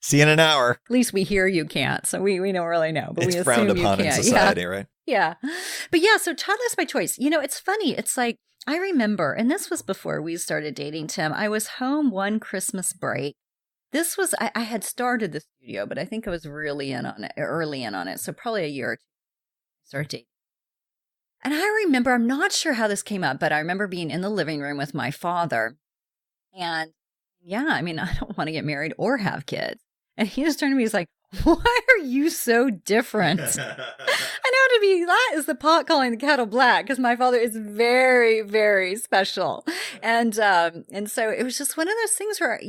see you in an hour. At least we here you can't, so we don't really know, but it's we frowned assume upon you can't. in society, right? Yeah. But yeah, so childless by choice. You know, it's funny. It's like, I remember, and this was before we started dating, Tim, I was home one Christmas break this was, I had started the studio, but I think I was really early in on it. So probably a year or two, started dating. And I remember, I'm not sure how this came up, but I remember being in the living room with my father. And yeah, I mean, I don't want to get married or have kids. And he just turned to me, he's like, why are you so different? That is the pot calling the kettle black, because my father is very, very special. And so it was just one of those things where,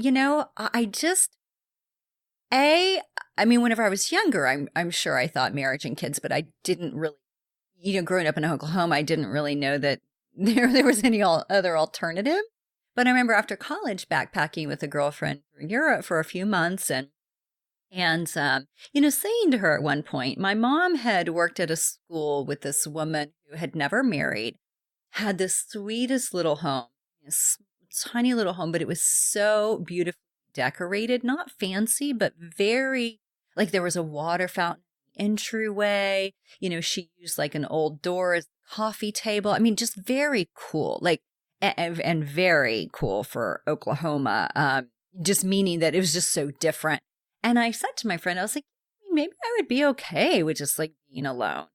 whenever I was younger, I'm sure I thought marriage and kids, but I didn't really, growing up in Oklahoma, I didn't really know that there was any other alternative. But I remember after college backpacking with a girlfriend in Europe for a few months and saying to her at one point, my mom had worked at a school with this woman who had never married, had the sweetest little home, tiny little home, but it was so beautifully decorated, not fancy, but very, like there was a water fountain entryway. She used like an old door as a coffee table. I mean, just very cool, like, and very cool for Oklahoma, just meaning that it was just so different. And I said to my friend, I was like, maybe I would be okay with just like being alone.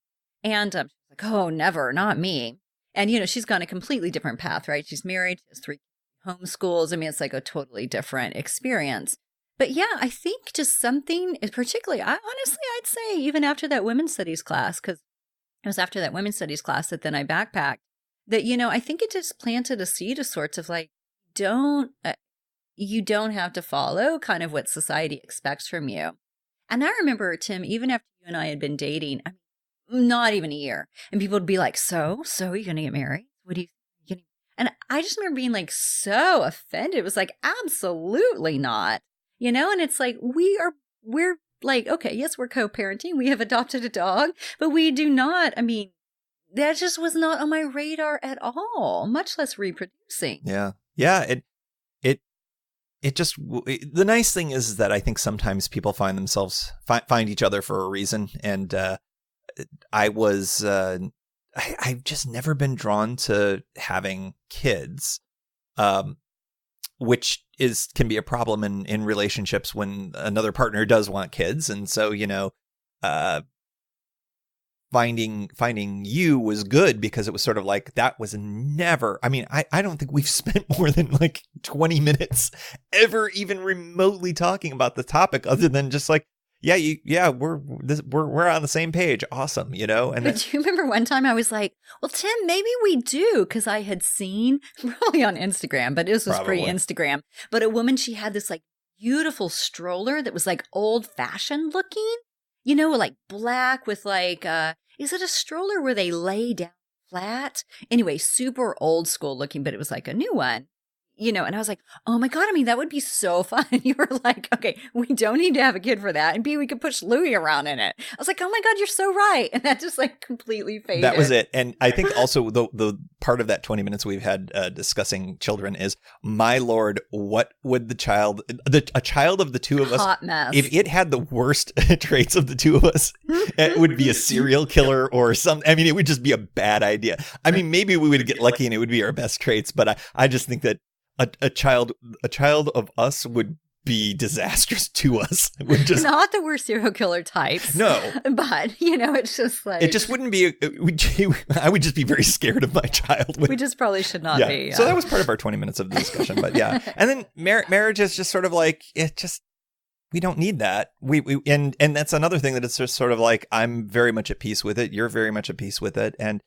And she's like, oh, never, not me. And, she's gone a completely different path, right? She's married, she has 3 homeschools. I mean, it's like a totally different experience. But yeah, I think just something, particularly, I'd say even after that women's studies class, because it was after that women's studies class that then I backpacked, that, I think it just planted a seed of sorts of like, you don't have to follow kind of what society expects from you. And I remember, Tim, even after you and I had been dating, not even a year, and people would be like, so are you going to get married? What do you think? And I just remember being like so offended. It was like, absolutely not, and it's like, we're like, okay, yes, we're co-parenting. We have adopted a dog, but we do not, that just was not on my radar at all, much less reproducing. Yeah. Yeah. The nice thing is that I think sometimes people find themselves, find each other for a reason. And I've just never been drawn to having kids, which can be a problem in relationships when another partner does want kids. And so, finding you was good because it was sort of like, that was never, I don't think we've spent more than like 20 minutes ever even remotely talking about the topic other than just like, we're on the same page. Awesome. And but do you remember one time I was like, well, Tim, maybe we do. Cause I had seen probably on Instagram, but this was pre-Instagram, but a woman, she had this like beautiful stroller that was like old fashioned looking. Like black with like, is it a stroller where they lay down flat? Anyway, super old school looking, but it was like a new one, and I was like, oh my God, that would be so fun. You were like, okay, we don't need to have a kid for that. And B, we could push Louis around in it. I was like, oh my God, you're so right. And that just like completely faded. That was it. And I think also the part of that 20 minutes we've had discussing children is, my Lord, what would a child of the two of us, hot mess. If it had the worst traits of the two of us, it would be a serial killer or something. It would just be a bad idea. Maybe we would get lucky and it would be our best traits, but I just think that a child of us would be disastrous to us. It would just, not that we're serial killer types. No. But, it's just like, it just wouldn't be, I would just be very scared of my child. We just probably should not be. Yeah. So that was part of our 20 minutes of the discussion, but yeah. And then marriage is just sort of like, we don't need that. And that's another thing that it's just sort of like, I'm very much at peace with it. You're very much at peace with it. And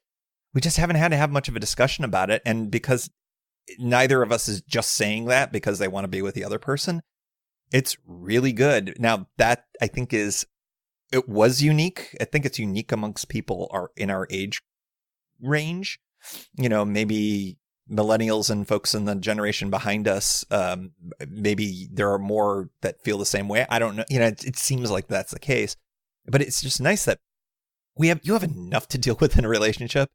we just haven't had to have much of a discussion about it. And because neither of us is just saying that because they want to be with the other person, it's really good. Now that I think it was unique. I think it's unique amongst people in our age range. Maybe millennials and folks in the generation behind us, maybe there are more that feel the same way. I don't know. It seems like that's the case, but it's just nice that you have enough to deal with in a relationship,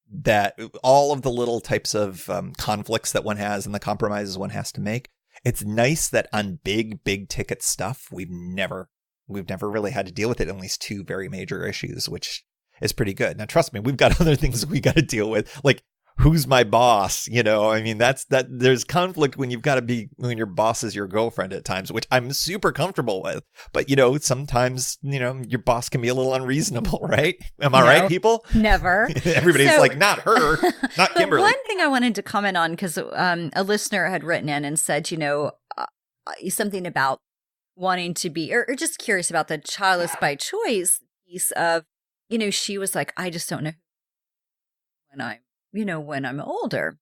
that all of the little types of conflicts that one has and the compromises one has to make. It's nice that on big ticket stuff, we've never really had to deal with it, at least 2 very major issues, which is pretty good. Now, trust me, we've got other things we got to deal with. Like, who's my boss? I mean, there's conflict when when your boss is your girlfriend at times, which I'm super comfortable with. But, sometimes, your boss can be a little unreasonable, right? Am I right, people? Never. Everybody's like, not her, not Kimberly. One thing I wanted to comment on, because a listener had written in and said, something about wanting to be, or just curious about the childless by choice piece of, she was like, I just don't know when I'm older.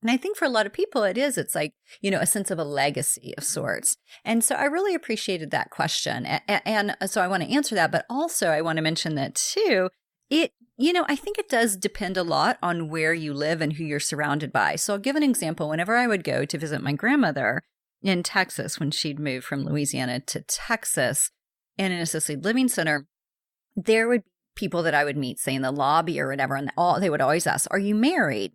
And I think for a lot of people it's like, a sense of a legacy of sorts. And so I really appreciated that question. And so I want to answer that, but also I want to mention that too, I think it does depend a lot on where you live and who you're surrounded by. So I'll give an example. Whenever I would go to visit my grandmother in Texas, when she'd moved from Louisiana to Texas in an assisted living center, there would be people that I would meet, say in the lobby or whatever, and they would always ask, "Are you married,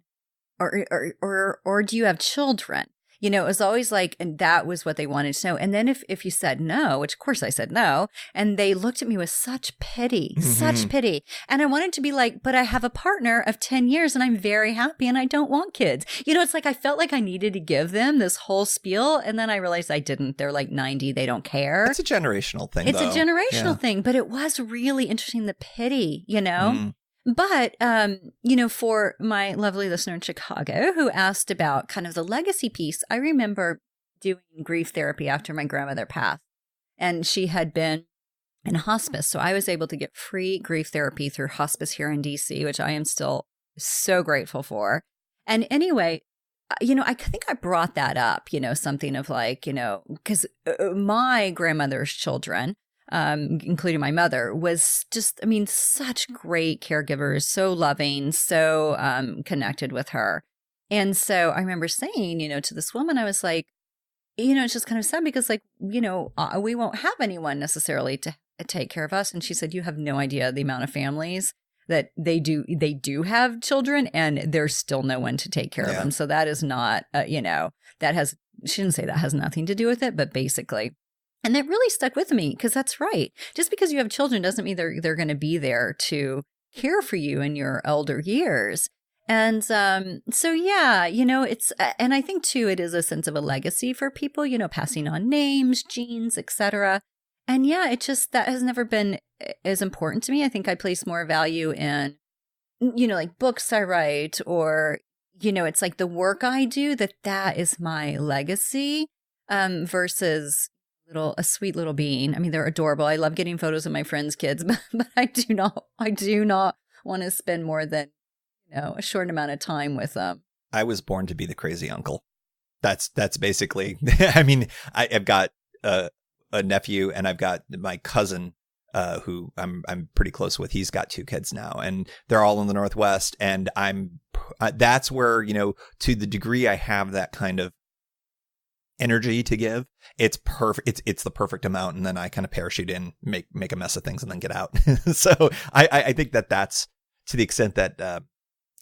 or do you have children?" It was always like, and that was what they wanted to know. And then if you said no, which of course I said no, and they looked at me with such pity, such pity. And I wanted to be like, but I have a partner of 10 years and I'm very happy and I don't want kids. It's like I felt like I needed to give them this whole spiel. And then I realized I didn't. They're like 90. They don't care. It's a generational thing, It's a generational thing. But it was really interesting, the pity, But, for my lovely listener in Chicago who asked about kind of the legacy piece, I remember doing grief therapy after my grandmother passed, and she had been in hospice. So I was able to get free grief therapy through hospice here in DC, which I am still so grateful for. And anyway, I think I brought that up, something of like, because my grandmother's children, including my mother, was just, such great caregivers, so loving, so connected with her. And so I remember saying, to this woman, I was like, it's just kind of sad because like, we won't have anyone necessarily to take care of us. And she said, you have no idea the amount of families that they do have children and there's still no one to take care of them. So that is not, she didn't say that has nothing to do with it, but basically. And that really stuck with me because that's right. Just because you have children doesn't mean they're going to be there to care for you in your elder years. And so, yeah, it's, and I think too, it is a sense of a legacy for people, passing on names, genes, etc. And yeah, it just, that has never been as important to me. I think I place more value in, like books I write or, it's like the work I do, that is my legacy versus a sweet little being. They're adorable. I love getting photos of my friends' kids, but I do not want to spend more than, a short amount of time with them. I was born to be the crazy uncle. That's basically, I've got a nephew and I've got my cousin, who I'm pretty close with. He's got 2 kids now and they're all in the Northwest. And that's where, to the degree I have that kind of energy to give, it's perfect. It's the perfect amount. And then I kind of parachute in, make a mess of things and then get out. So I think that's to the extent that,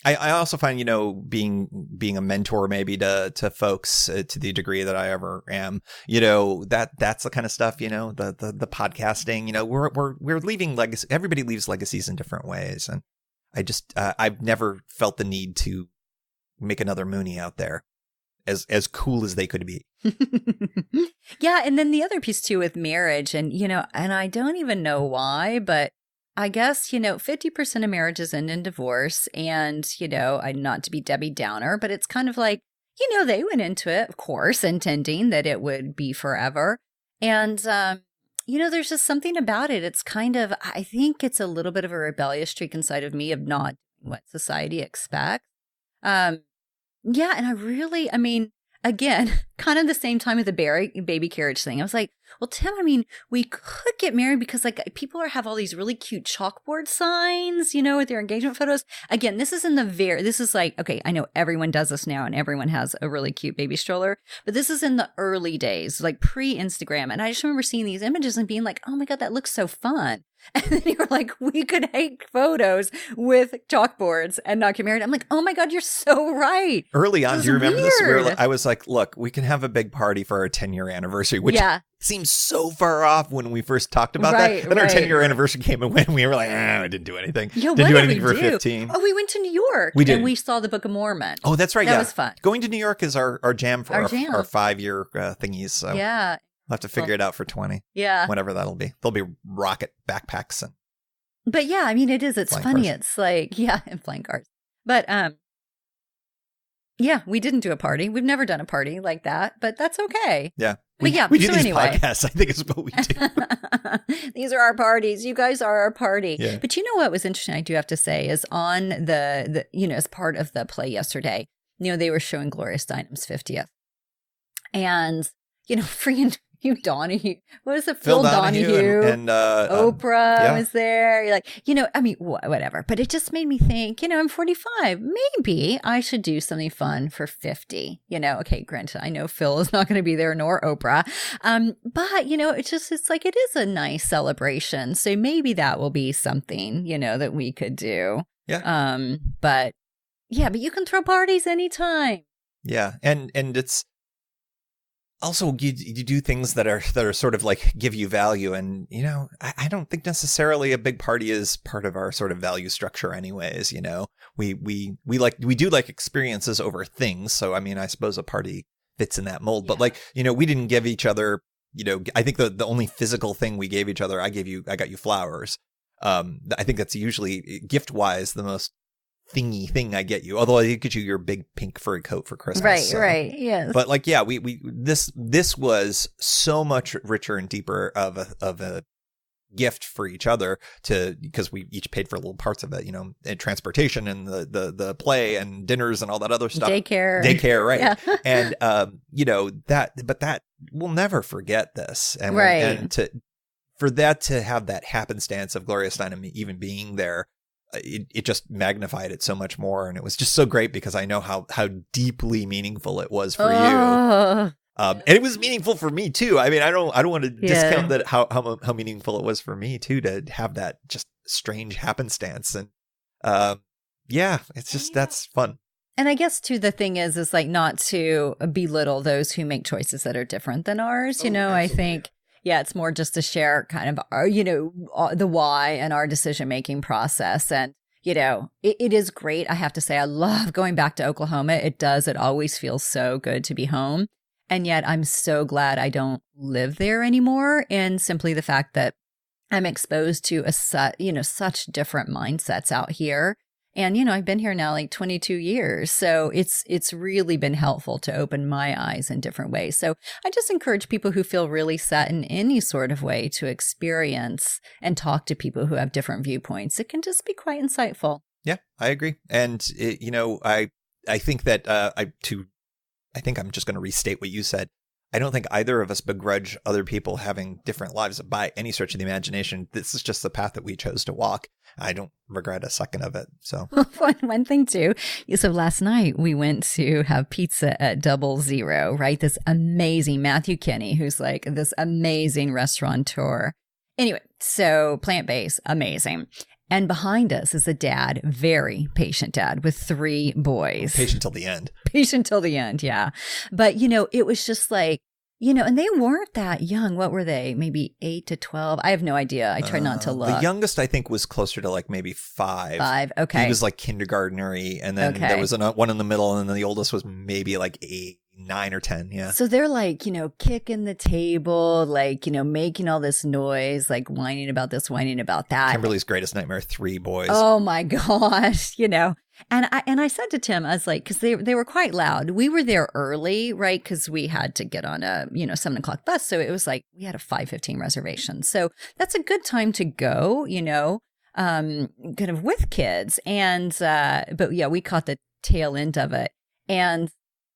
I also find, being a mentor maybe to folks to the degree that I ever am, that's the kind of stuff, the podcasting, we're leaving legacy. Everybody leaves legacies in different ways. And I just, I've never felt the need to make another Mooney out there as cool as they could be. Yeah. And then the other piece too with marriage and, and I don't even know why, but I guess, 50% of marriages end in divorce and, not to be Debbie Downer, but it's kind of like, they went into it, of course, intending that it would be forever. And, there's just something about it. It's kind of, I think it's a little bit of a rebellious streak inside of me of not doing what society expects. Yeah. And I really, again, kind of the same time with the baby carriage thing. I was like, well, Tim, we could get married because like people have all these really cute chalkboard signs, with their engagement photos. Again, this is like, okay, I know everyone does this now and everyone has a really cute baby stroller, but this is in the early days, like pre-Instagram. And I just remember seeing these images and being like, oh my God, that looks so fun. And then you were like, we could hang photos with chalkboards and not get married. I'm like, oh my God, you're so right. Early on, This do you is remember this? weird. I was like, look, we can have a big party for our 10-year anniversary, which seems so far off when we first talked about that. Then our 10-year anniversary came and went, and we were like, I didn't do anything. Yo, didn't what do did anything we for do? 15. Oh, we went to New York. We did. And we saw the Book of Mormon. Oh, that's right. That was fun. Going to New York is our jam for our 5-year thingies. So yeah. We'll have to figure it out for 20. Yeah. Whatever that'll be. There'll be rocket backpacks and. But yeah, I mean, it's funny. Cars. It's like, and flying cars. But yeah, we didn't do a party. We've never done a party like that, but that's okay. Yeah. We do these podcasts, I think is what we do. These are our parties. You guys are our party. Yeah. But you know what was interesting, I do have to say, is on the as part of the play yesterday, they were showing Gloria Steinem's 50th. And, freaking Hugh Donahue. What was it? Phil Donahue. And Oprah was there. You're like, I mean, whatever. But it just made me think, I'm 45. Maybe I should do something fun for 50. Okay, granted, I know Phil is not going to be there, nor Oprah. But, it's like, it is a nice celebration. So maybe that will be something, that we could do. Yeah. But you can throw parties anytime. Yeah. And it's, also, you do things that are sort of like give you value. And, I don't think necessarily a big party is part of our sort of value structure anyways. We do like experiences over things. So, I mean, I suppose a party fits in that mold. But we didn't give each other, I think the only physical thing we gave each other, I got you flowers. I think that's usually gift wise the most thingy thing I get you, although I get you your big pink furry coat for Christmas. Right, yes. But this was so much richer and deeper of a gift for each other because we each paid for little parts of it, and transportation and the play and dinners and all that other stuff. Daycare, right? Yeah. And that we'll never forget this, and for that to have that happenstance of Gloria Steinem even being there. It just magnified it so much more. And it was just so great because I know how deeply meaningful it was for you. And it was meaningful for me too. I mean, I don't want to discount that how meaningful it was for me too, to have that just strange happenstance. And it's just, that's fun. And I guess too, the thing is like not to belittle those who make choices that are different than ours. I think. Yeah, it's more just to share kind of, the why and our decision-making process. And, it is great. I have to say, I love going back to Oklahoma. It always feels so good to be home. And yet I'm so glad I don't live there anymore. And simply the fact that I'm exposed to such different mindsets out here. And, I've been here now like 22 years. So it's really been helpful to open my eyes in different ways. So I just encourage people who feel really set in any sort of way to experience and talk to people who have different viewpoints. It can just be quite insightful. Yeah, I agree. And, I think that I think I'm just going to restate what you said. I don't think either of us begrudge other people having different lives by any stretch of the imagination. This is just the path that we chose to walk. I don't regret a second of it. So one thing too. So last night we went to have pizza at 00, right? This amazing Matthew Kinney, who's like this amazing restaurateur. Anyway, so plant-based, amazing. And behind us is a dad, very patient dad with 3 boys. Patient till the end. Patient till the end, yeah. But, it was just like, and they weren't that young. What were they? Maybe 8 to 12? I have no idea. I tried not to look. The youngest, I think, was closer to like maybe 5. 5, okay. He was like kindergartnery. And then there was one in the middle. And then the oldest was maybe like 8, 9 or 10. Yeah. So they're like, kicking the table, like, making all this noise, like whining about this, whining about that. Kimberly's greatest nightmare, 3 boys. Oh my gosh, And I said to Tim, I was like, because they were quite loud. We were there early, right? Because we had to get on a 7:00 bus, so it was like we had a 5:15 reservation. So that's a good time to go, kind of with kids. And but yeah, we caught the tail end of it, and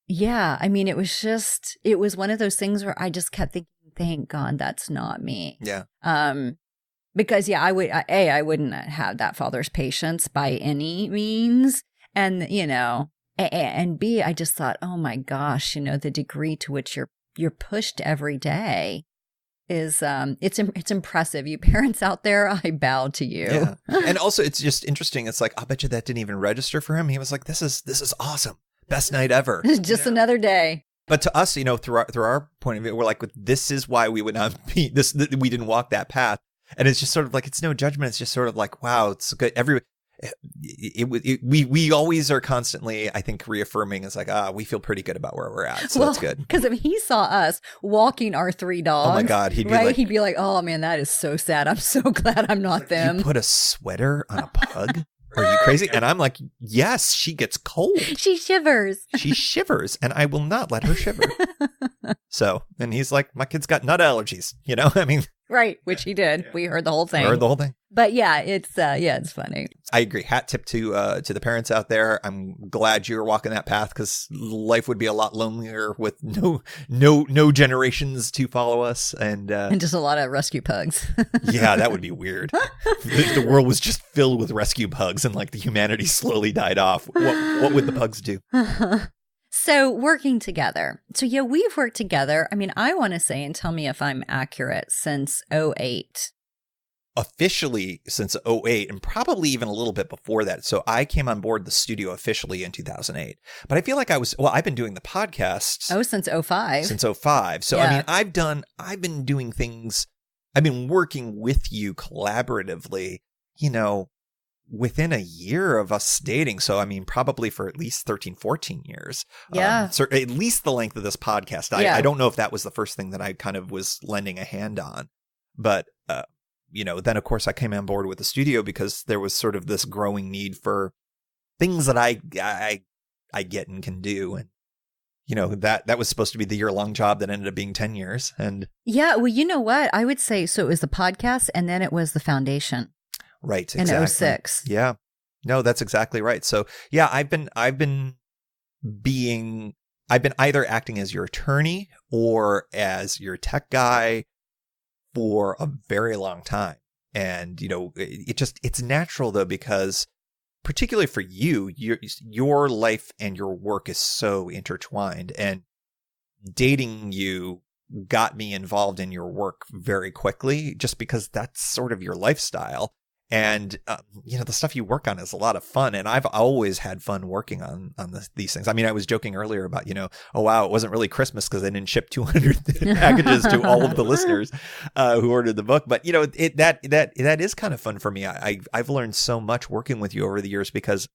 yeah, I mean, it was one of those things where I just kept thinking, thank God that's not me. Yeah. Because I wouldn't have that father's patience by any means. And, and B, I just thought, oh my gosh, the degree to which you're pushed every day is it's impressive. You parents out there, I bow to you. Yeah. And also it's just interesting. It's like, I bet you that didn't even register for him. He was like, this is awesome. Best night ever. Just another day. But to us, through our point of view, we're like, this is why we would not be we didn't walk that path. And it's just sort of like, it's no judgment. It's just sort of like, wow, it's good. We always are constantly, I think, reaffirming. It's like, we feel pretty good about where we're at. So that's good. Because if he saw us walking our 3 dogs, oh my God, he'd be like, oh man, that is so sad. I'm so glad I'm not them. You put a sweater on a pug? Are you crazy? And I'm like, yes, she gets cold. She shivers. She shivers, and I will not let her shiver. So, and he's like, my kid's got nut allergies, I mean. Right, which he did. We heard the whole thing. But yeah, it's funny. I agree. Hat tip to the parents out there. I'm glad you're walking that path, because life would be a lot lonelier with no generations to follow us, and just a lot of rescue pugs. Yeah, that would be weird. The world was just filled with rescue pugs, and like the humanity slowly died off. What would the pugs do? So working together. So yeah, we've worked together. I mean, I want to say, and tell me if I'm accurate, since 2008. Officially since 2008, and probably even a little bit before that. So I came on board the studio officially in 2008. But I feel like I've been doing the podcasts. Oh, since 2005. Since 2005. So yeah. I mean, I've been doing things, I've been working with you collaboratively, within a year of us dating. So, I mean, probably for at least 13, 14 years. Yeah. So at least the length of this podcast. I don't know if that was the first thing that I kind of was lending a hand on. But, then, of course, I came on board with the studio because there was sort of this growing need for things that I get and can do. And, that was supposed to be the year-long job that ended up being 10 years. And yeah, well, you know what? I would say, so it was the podcast, and then it was the foundation. Right. Exactly. In 2006. Yeah. No, that's exactly right. So yeah, I've been either acting as your attorney or as your tech guy for a very long time. And, it's natural though, because particularly for you, your life and your work is so intertwined, and dating you got me involved in your work very quickly, just because that's sort of your lifestyle. And, the stuff you work on is a lot of fun. And I've always had fun working on these things. I mean, I was joking earlier about, oh, wow, it wasn't really Christmas because I didn't ship 200 packages to all of the listeners who ordered the book. But, that is kind of fun for me. I've learned so much working with you over the years, because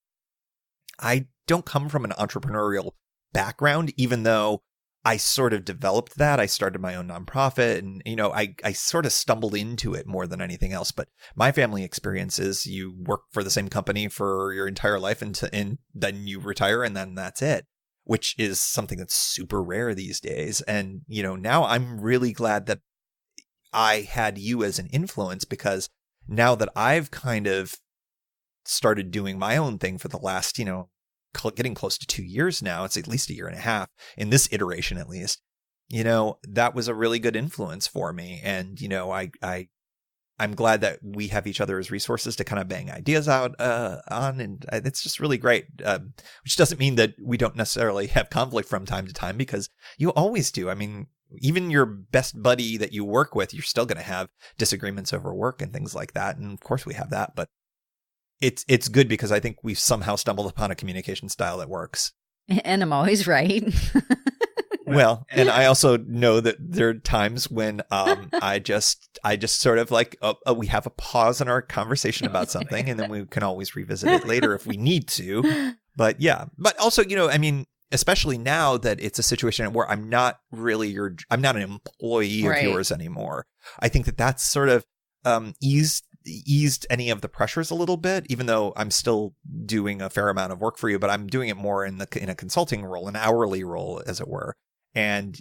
I don't come from an entrepreneurial background, even though I sort of developed that. I started my own nonprofit, and, I sort of stumbled into it more than anything else. But my family experience is you work for the same company for your entire life, and then you retire, and then that's it, which is something that's super rare these days. And, now I'm really glad that I had you as an influence, because now that I've kind of started doing my own thing for the last, getting close to 2 years now, it's at least a year and a half in this iteration, at least, that was a really good influence for me. And, I'm glad that we have each other as resources to kind of bang ideas out on. And it's just really great, which doesn't mean that we don't necessarily have conflict from time to time, because you always do. I mean, even your best buddy that you work with, you're still going to have disagreements over work and things like that. And of course we have that, but it's good, because I think we've somehow stumbled upon a communication style that works. And I'm always right. Well, and I also know that there are times when I just sort of like, we have a pause in our conversation about something, and then we can always revisit it later if we need to. But yeah, but also, I mean, especially now that it's a situation where I'm not an employee of yours anymore. I think that that's sort of eased any of the pressures a little bit, even though I'm still doing a fair amount of work for you, but I'm doing it more in a consulting role, an hourly role, as it were. And,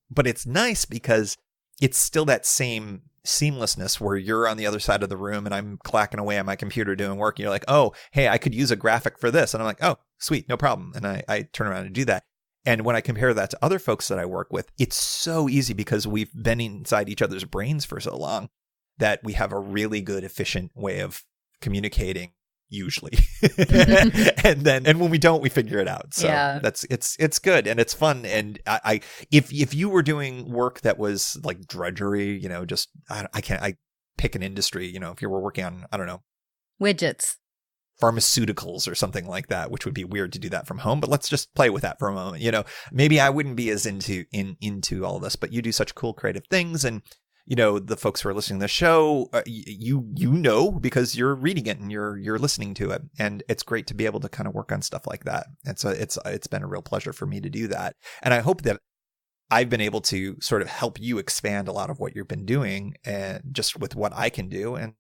but it's nice because it's still that same seamlessness where you're on the other side of the room and I'm clacking away on my computer doing work. And you're like, oh, hey, I could use a graphic for this. And I'm like, oh, sweet, no problem. And I turn around and do that. And when I compare that to other folks that I work with, it's so easy because we've been inside each other's brains for so long that we have a really good, efficient way of communicating, usually. and when we don't, we figure it out. So it's good and it's fun. And if you were doing work that was like drudgery, just I pick an industry, if you were working on, I don't know, widgets, pharmaceuticals or something like that, which would be weird to do that from home, but let's just play with that for a moment. Maybe I wouldn't be as into all this, but you do such cool creative things. And the folks who are listening to the show, because you're reading it and you're listening to it, and it's great to be able to kind of work on stuff like that. And so it's been a real pleasure for me to do that. And I hope that I've been able to sort of help you expand a lot of what you've been doing, and just with what I can do. And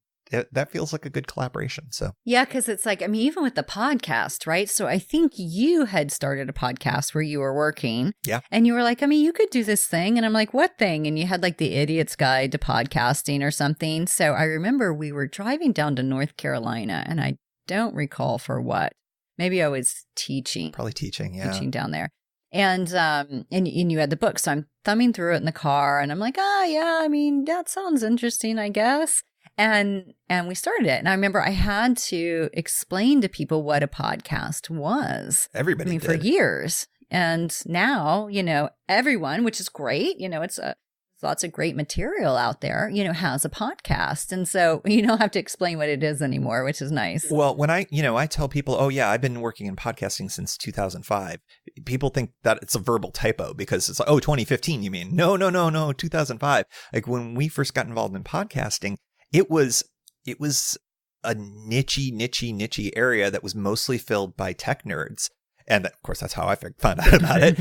that feels like a good collaboration. So yeah, because it's like, even with the podcast, right? So I think you had started a podcast where you were working. Yeah. And you were like, you could do this thing. And I'm like, what thing? And you had like the Idiot's Guide to Podcasting or something. So I remember we were driving down to North Carolina, and I don't recall for what. Maybe I was teaching. Probably teaching, yeah. Teaching down there. And you had the book. So I'm thumbing through it in the car, and I'm like, that sounds interesting, I guess. And we started it. And I remember I had to explain to people what a podcast was. Everybody did. For years. And now, everyone, which is great, it's lots of great material out there, has a podcast. And so you don't have to explain what it is anymore, which is nice. Well, when I tell people, oh yeah, I've been working in podcasting since 2005. People think that it's a verbal typo because it's like, oh, 2015, you mean? No, 2005. Like when we first got involved in podcasting, it was a niche area that was mostly filled by tech nerds. And of course, that's how I found out about it.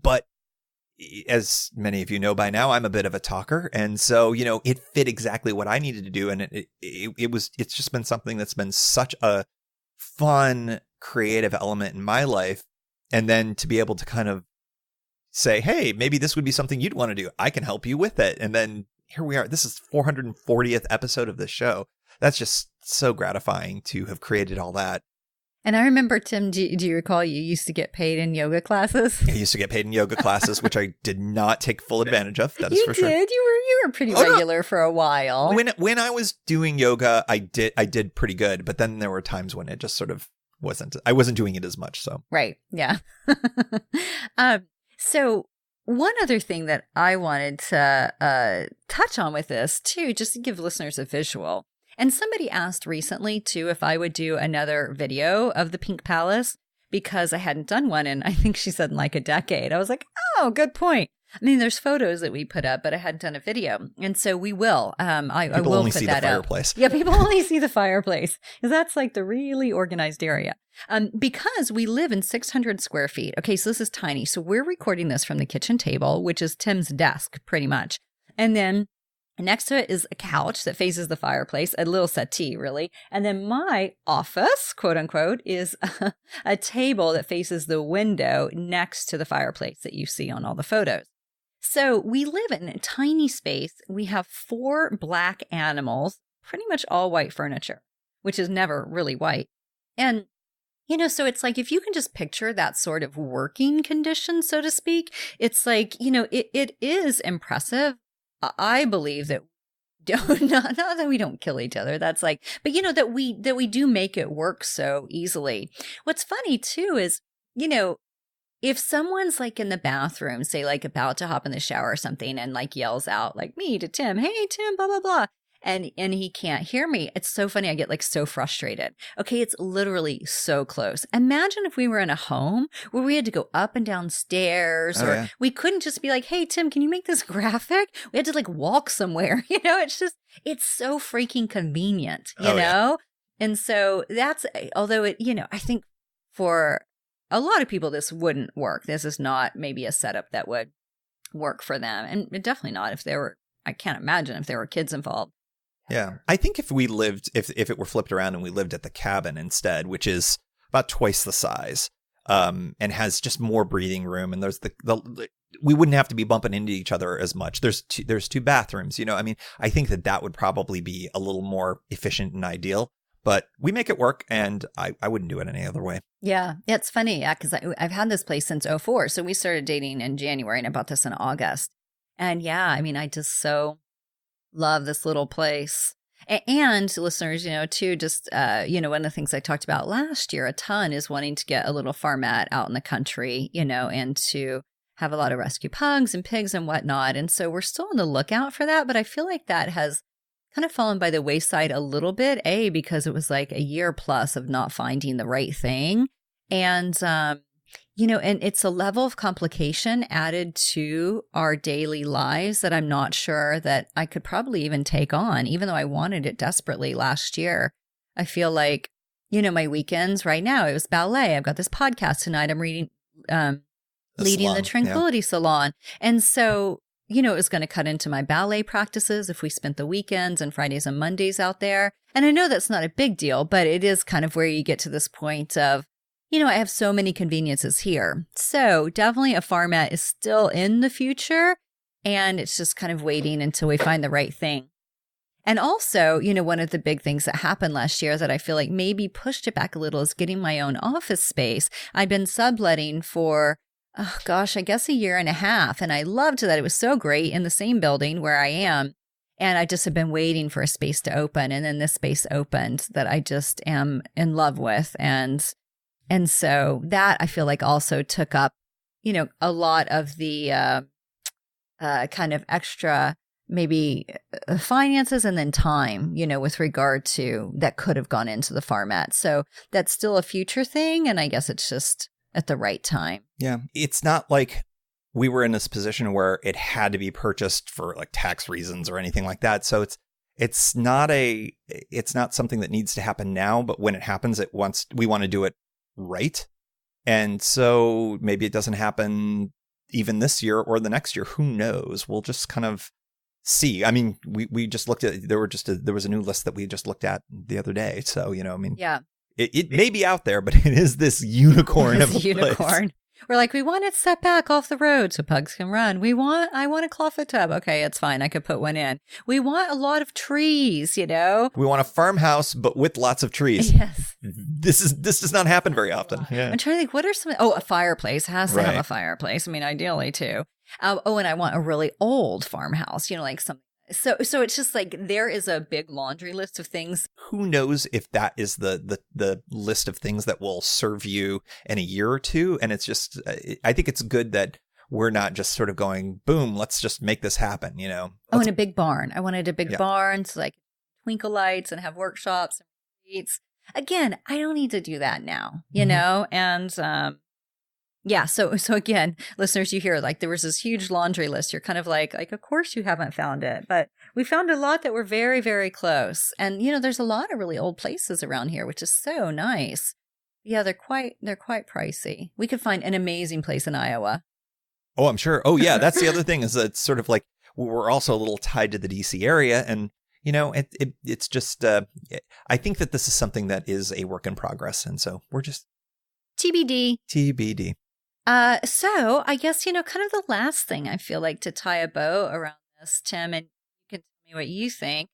But as many of you know by now, I'm a bit of a talker. And so, it fit exactly what I needed to do. And it's just been something that's been such a fun, creative element in my life. And then to be able to kind of say, hey, maybe this would be something you'd want to do. I can help you with it. And then here we are. This is 440th episode of this show. That's just so gratifying to have created all that. And I remember, Tim, do you recall you used to get paid in yoga classes? I used to get paid in yoga classes, which I did not take full advantage of. That is for sure. You did. You were pretty regular for a while. When I was doing yoga, I did pretty good. But then there were times when it just sort of I wasn't doing it as much. So right. Yeah. So one other thing that I wanted to touch on with this, too, just to give listeners a visual. And somebody asked recently, too, if I would do another video of the Pink Palace, because I hadn't done one in, I think she said, in like a decade. I was like, oh, good point. There's photos that we put up, but I hadn't done a video. And so we will. I will put that up. People only see the fireplace. Yeah, people only see the fireplace, because that's like the really organized area. Because we live in 600 square feet. Okay, so this is tiny. So we're recording this from the kitchen table, which is Tim's desk, pretty much. And then next to it is a couch that faces the fireplace, a little settee, really. And then my office, quote unquote, is a table that faces the window next to the fireplace that you see on all the photos. So we live in a tiny space. We have 4 black animals, pretty much all white furniture, which is never really white. And so it's like, if you can just picture that sort of working condition, so to speak, it's like, it is impressive. I believe that not that we don't kill each other. That's like, but that we do make it work so easily. What's funny too is, if someone's like in the bathroom, say like about to hop in the shower or something, and like yells out like me to Tim, hey Tim, blah, blah, blah. And he can't hear me. It's so funny. I get like so frustrated. Okay, it's literally so close. Imagine if we were in a home where we had to go up and down stairs, we couldn't just be like, hey, Tim, can you make this graphic? We had to like walk somewhere. It's so freaking convenient, you know? Yeah. And so that's, although it, I think for a lot of people, this wouldn't work. This is not maybe a setup that would work for them. And definitely not if I can't imagine if there were kids involved. Yeah. I think if we lived, if it were flipped around and we lived at the cabin instead, which is about twice the size, and has just more breathing room, and there's we wouldn't have to be bumping into each other as much. There's 2 bathrooms, I think that would probably be a little more efficient and ideal, but we make it work, and I wouldn't do it any other way. Yeah. It's funny. Yeah. Cause I've had this place since 2004. So we started dating in January and I bought this in August. And yeah, I just so love this little place. And listeners, too, just, one of the things I talked about last year a ton is wanting to get a little farmette out in the country, and to have a lot of rescue pugs and pigs and whatnot. And so we're still on the lookout for that. But I feel like that has kind of fallen by the wayside a little bit, because it was like a year plus of not finding the right thing. And, and it's a level of complication added to our daily lives that I'm not sure that I could probably even take on, even though I wanted it desperately last year. I feel like, my weekends right now, it was ballet. I've got this podcast tonight. I'm leading the Tranquility Salon. And so, it was going to cut into my ballet practices if we spent the weekends and Fridays and Mondays out there. And I know that's not a big deal, but it is kind of where you get to this point of, I have so many conveniences here. So definitely a farmette is still in the future, and it's just kind of waiting until we find the right thing. And also, one of the big things that happened last year that I feel like maybe pushed it back a little is getting my own office space. I'd been subletting for, I guess a year and a half. And I loved that. It was so great in the same building where I am. And I just have been waiting for a space to open. And then this space opened that I just am in love with. And so that I feel like also took up, a lot of the kind of extra maybe finances and then time, with regard to that could have gone into the farmette. So that's still a future thing. And I guess it's just at the right time. Yeah. It's not like we were in this position where it had to be purchased for like tax reasons or anything like that. So it's not something that needs to happen now, but when it happens, we want to do it right. And so maybe it doesn't happen even this year or the next year. Who knows? We'll just kind of see. I mean, we just looked at, there was a new list that we just looked at the other day. So, yeah. It may be out there, but it is this unicorn of a unicorn. place. We're like, we want it set back off the road so pugs can run. I want a clawfoot tub. Okay, it's fine. I could put one in. We want a lot of trees, We want a farmhouse, but with lots of trees. Yes. This does not happen very often. Yeah. I'm trying to think, what are some, a fireplace. Has to have a fireplace. I mean, ideally too. And I want a really old farmhouse, like something. So it's just like there is a big laundry list of things. Who knows if that is the list of things that will serve you in a year or two. And it's just, I think it's good that we're not just sort of going, boom, let's just make this happen, And a big barn. I wanted a big barn so like twinkle lights and have workshops and retreats. Again, I don't need to do that now, and yeah. So again, listeners, you hear like there was this huge laundry list. You're kind of like, of course you haven't found it, but we found a lot that were very, very close. And, there's a lot of really old places around here, which is so nice. Yeah. They're quite pricey. We could find an amazing place in Iowa. Oh, I'm sure. Oh yeah. That's the other thing is that it's sort of like, we're also a little tied to the DC area and, it's just, I think that this is something that is a work in progress. And so we're just TBD. So I guess, kind of the last thing I feel like to tie a bow around this, Tim, and you can tell me what you think,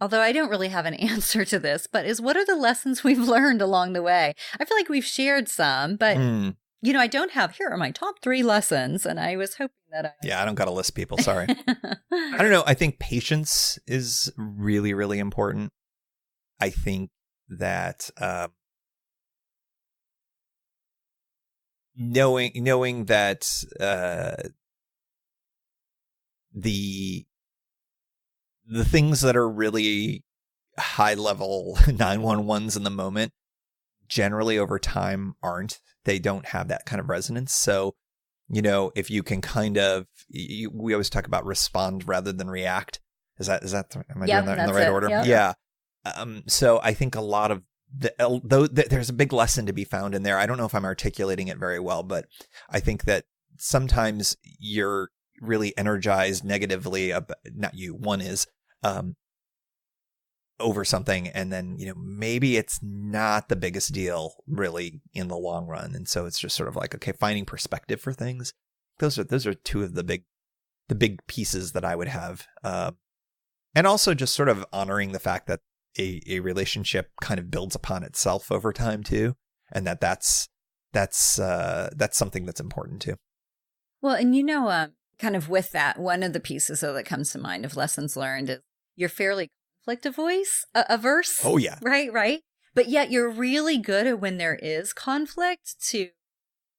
although I don't really have an answer to this, but is what are the lessons we've learned along the way? I feel like we've shared some, but, I don't have, here are my top 3 lessons. And I was hoping that Yeah, I don't got a list, people. Sorry. I don't know. I think patience is really, really important. I think that, knowing that the things that are really high level 911s in the moment generally over time they don't have that kind of resonance. So, if you can kind of, we always talk about respond rather than react. Am I doing that in the right order? Yep. Yeah. So I think a lot of there's a big lesson to be found in there. I don't know if I'm articulating it very well, but I think that sometimes you're really energized negatively about, not you, one is, over something. And then, maybe it's not the biggest deal really in the long run. And so it's just sort of like, okay, finding perspective for things. Those are two of the big pieces that I would have. And also just sort of honoring the fact that a relationship kind of builds upon itself over time too. And that's something that's important too. Well, and kind of with that, one of the pieces that comes to mind of lessons learned is you're fairly conflict averse. Oh, yeah. Right. But yet you're really good at when there is conflict to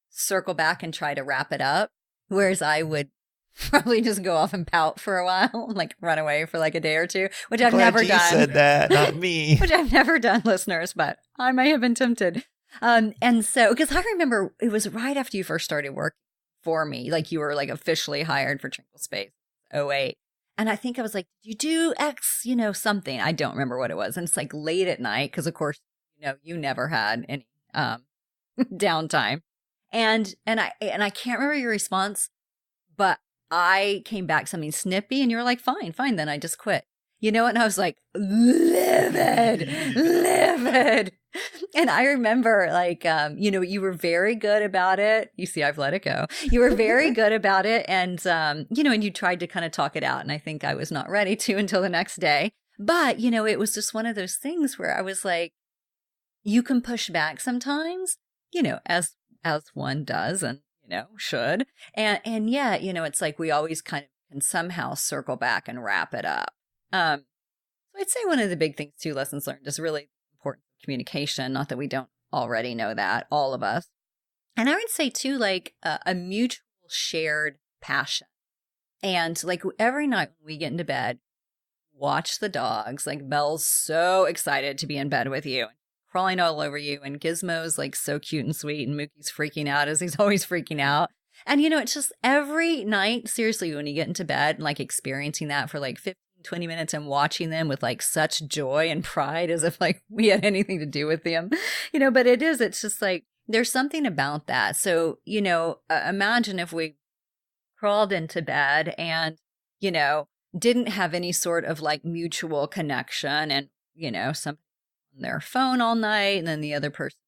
circle back and try to wrap it up. Whereas I would probably just go off and pout for a while, like run away for like a day or two, which I've never done. You said that, not me. Which I've never done, listeners, but I may have been tempted. And so, because I remember it was right after you first started working for me, like you were like officially hired for Tranquil Space, '08. And I think I was like, did you do X, something? I don't remember what it was. And it's like late at night, because of course, you never had any downtime. And I can't remember your response, but I came back something snippy and you were like, fine, then I just quit. And I was like, livid. And I remember like, you were very good about it. You see, I've let it go. You were very good about it. And, and you tried to kind of talk it out. And I think I was not ready to until the next day. But, it was just one of those things where I was like, you can push back sometimes, as one does and, should. And yet, it's like we always kind of can somehow circle back and wrap it up. So I'd say one of the big things too, lessons learned, is really important communication. Not that we don't already know that, all of us. And I would say too, like a mutual shared passion. And like every night when we get into bed, watch the dogs. Like Belle's so excited to be in bed with you, crawling all over you, and Gizmo's like so cute and sweet, and Mookie's freaking out as he's always freaking out. And it's just every night, seriously, when you get into bed and like experiencing that for like 15-20 minutes and watching them with like such joy and pride as if like we had anything to do with them, but it's just like there's something about that. So, imagine if we crawled into bed and, didn't have any sort of like mutual connection, and, some on their phone all night and then the other person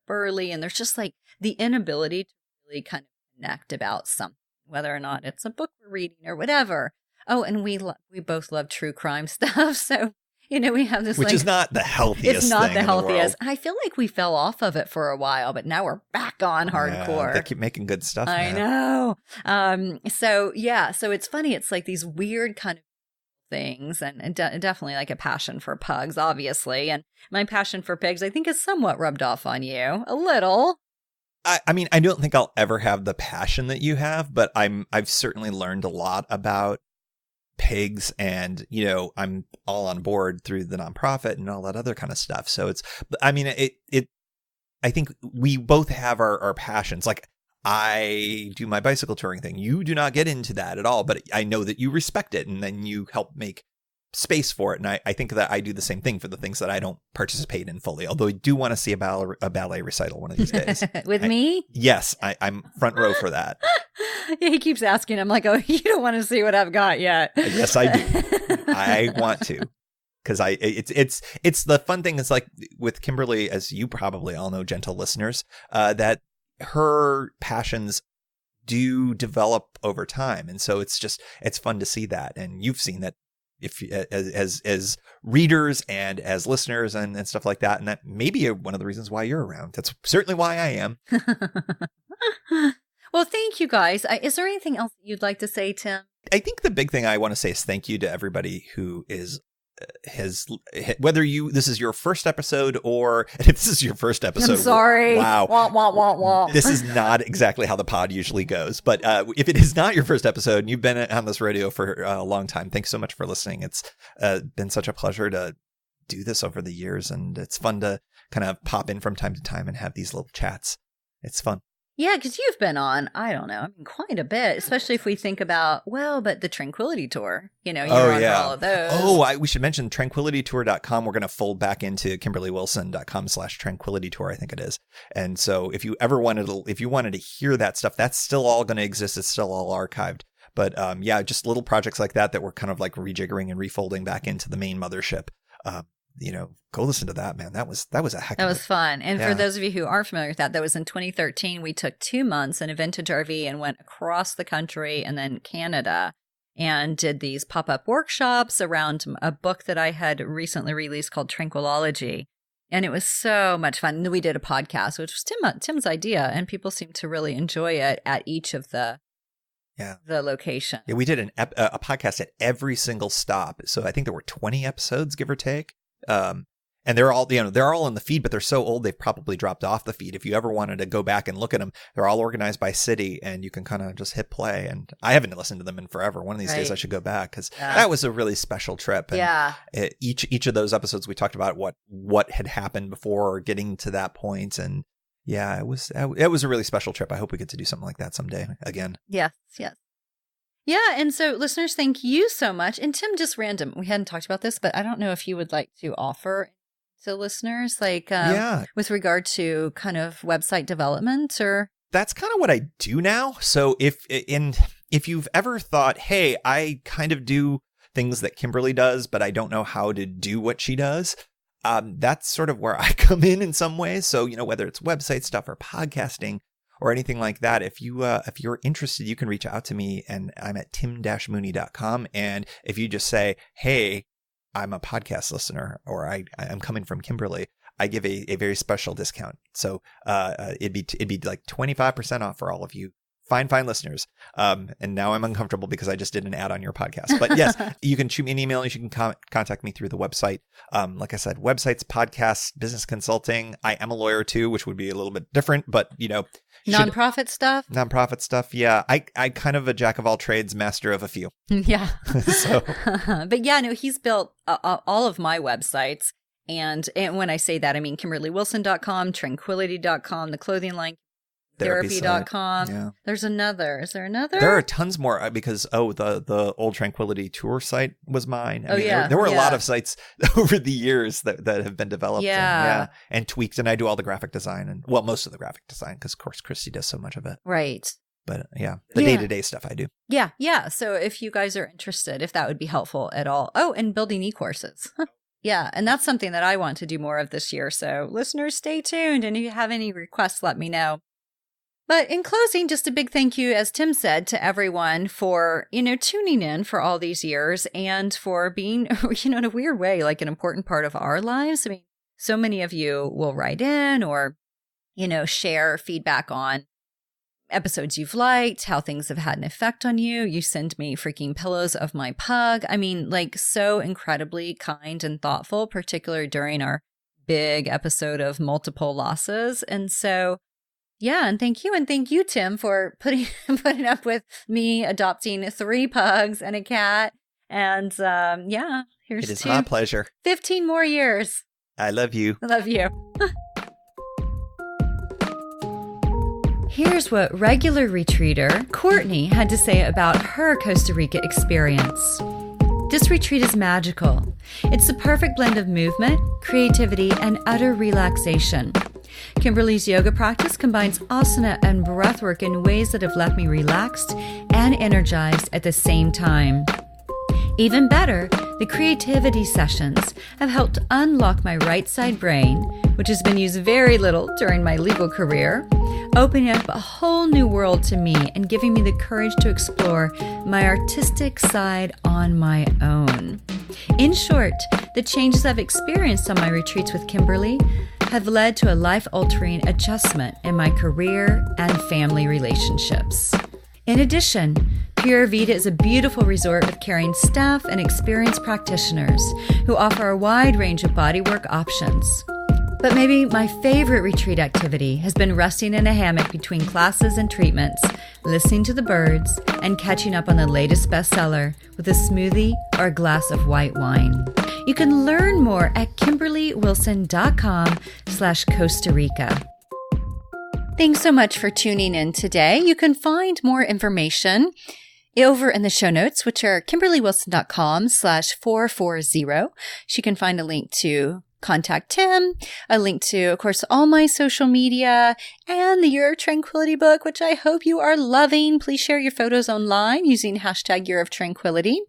early, and there's just like the inability to really kind of connect about something, whether or not it's a book we're reading or whatever. Oh, and we both love true crime stuff, so we have this, which is not the healthiest. It's not thing the in healthiest. The world. I feel like we fell off of it for a while, but now we're back on hardcore. They keep making good stuff. I know. So it's funny. It's like these weird kind of things, and definitely like a passion for pugs, obviously. And my passion for pigs, I think, is somewhat rubbed off on you a little. I mean, I don't think I'll ever have the passion that you have, but I've certainly learned a lot about pigs, and I'm all on board through the nonprofit and all that other kind of stuff. So I think we both have our passions. Like, I do my bicycle touring thing. You do not get into that at all, but I know that you respect it, and then you help make space for it. And I think that I do the same thing for the things that I don't participate in fully, although I do want to see a ballet recital one of these days. With me? Yes, I'm front row for that. Yeah, he keeps asking. I'm like, oh, you don't want to see what I've got yet. Yes, I do. I want to. Because it's the fun thing is, like with Kimberly, as you probably all know, gentle listeners, that her passions do develop over time. And so it's fun to see that. And you've seen that if as readers and as listeners and stuff like that. And that may be one of the reasons why you're around. That's certainly why I am. Well, thank you guys. Is there anything else you'd like to say, Tim? I think the big thing I want to say is thank you to everybody who whether this is your first episode, or if this is your first episode. I'm sorry. Wow. Wah, wah, wah, wah. This is not exactly how the pod usually goes. But if it is not your first episode and you've been on this radio for a long time, thanks so much for listening. It's been such a pleasure to do this over the years, and it's fun to kind of pop in from time to time and have these little chats. It's fun. Yeah, because you've been on, I don't know, quite a bit, especially if we think about, but the Tranquility Tour, you're on for all of those. Oh, we should mention tranquilitytour.com. We're going to fold back into kimberlywilson.com/tranquilitytour, I think it is. And so if you wanted to hear that stuff, that's still all going to exist. It's still all archived. But just little projects like that we're kind of like rejiggering and refolding back into the main mothership. Go listen to that, man. That was a heck of That was fun. And for those of you who aren't familiar with that was in 2013. We took 2 months in a vintage RV and went across the country and then Canada and did these pop-up workshops around a book that I had recently released called Tranquilology. And it was so much fun. And we did a podcast, which was Tim's idea, and people seemed to really enjoy it at each of the the location. Yeah, we did a podcast at every single stop. So I think there were 20 episodes, give or take. And they're all, they're all in the feed, but they're so old they've probably dropped off the feed. If you ever wanted to go back and look at them, they're all organized by city, and you can kind of just hit play. And I haven't listened to them in forever. One of these days I should go back, because that was a really special trip. And each of those episodes we talked about what had happened before getting to that point. And it was a really special trip. I hope we get to do something like that someday again. Yes. Yeah, and so listeners, thank you so much. And Tim, just random, we hadn't talked about this, but I don't know if you would like to offer to listeners, like with regard to kind of website development, or that's kind of what I do now. So if you've ever thought, hey, I kind of do things that Kimberly does, but I don't know how to do what she does, that's sort of where I come in some ways. So whether it's website stuff or podcasting or anything like that, if you're interested, you can reach out to me, and I'm at tim-mooney.com. And if you just say, hey, I'm a podcast listener, or I'm coming from Kimberly, I give a very special discount. So it'd be like 25% off for all of you fine listeners. And now I'm uncomfortable because I just did an ad on your podcast. But yes, you can shoot me an email. You can contact me through the website. Like I said, websites, podcasts, business consulting. I am a lawyer too, which would be a little bit different, but nonprofit stuff. Yeah. I kind of a jack of all trades, master of a few. Yeah. So, but he's built all of my websites. And when I say that, I mean KimberlyWilson.com, Tranquility.com, the clothing line, Therapy.com. Yeah. There's another. Is there another? There are tons more because the old Tranquility tour site was mine. There were a lot of sites over the years that have been developed and tweaked, and I do all the graphic design and most of the graphic design, because of course Christy does so much of it. Right. But the day-to-day stuff I do. Yeah. So if you guys are interested, if that would be helpful at all. Oh, and building e-courses. Yeah. And that's something that I want to do more of this year. So listeners, stay tuned. And if you have any requests, let me know. But in closing, just a big thank you, as Tim said, to everyone for, tuning in for all these years, and for being, in a weird way, like an important part of our lives. I mean, so many of you will write in or, share feedback on episodes you've liked, how things have had an effect on you. You send me freaking pillows of my pug. I mean, like, so incredibly kind and thoughtful, particularly during our big episode of multiple losses. And so, and thank you. And thank you, Tim, for putting up with me adopting 3 pugs and a cat. And here's it is my pleasure. 15 more years. I love you. I love you. Here's what regular retreater Courtney had to say about her Costa Rica experience. This retreat is magical. It's the perfect blend of movement, creativity, and utter relaxation. Kimberly's yoga practice combines asana and breathwork in ways that have left me relaxed and energized at the same time. Even better, the creativity sessions have helped unlock my right side brain, which has been used very little during my legal career, opening up a whole new world to me and giving me the courage to explore my artistic side on my own. In short, the changes I've experienced on my retreats with Kimberly have led to a life-altering adjustment in my career and family relationships. In addition, Pura Vida is a beautiful resort with caring staff and experienced practitioners who offer a wide range of bodywork options. But maybe my favorite retreat activity has been resting in a hammock between classes and treatments, listening to the birds, and catching up on the latest bestseller with a smoothie or a glass of white wine. You can learn more at KimberlyWilson.com/Costa Rica. Thanks so much for tuning in today. You can find more information over in the show notes, which are KimberlyWilson.com/440. You can find a link to contact Tim, a link to, of course, all my social media, and the Year of Tranquility book, which I hope you are loving. Please share your photos online using hashtag Year of Tranquility.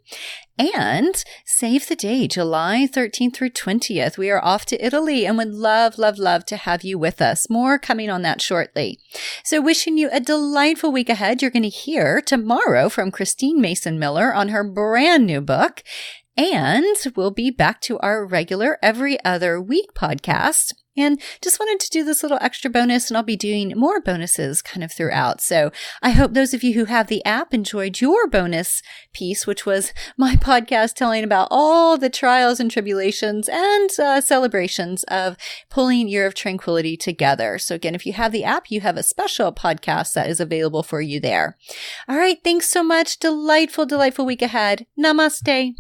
And save the day, July 13th through 20th. We are off to Italy and would love, love, love to have you with us. More coming on that shortly. So wishing you a delightful week ahead. You're going to hear tomorrow from Christine Mason Miller on her brand new book. And we'll be back to our regular every other week podcast And just wanted to do this little extra bonus, and I'll be doing more bonuses kind of throughout. So I hope those of you who have the app enjoyed your bonus piece, which was my podcast telling about all the trials and tribulations and celebrations of pulling Year of Tranquility together. So again, if you have the app, you have a special podcast that is available for you there. All right. Thanks so much. Delightful, delightful week ahead. Namaste.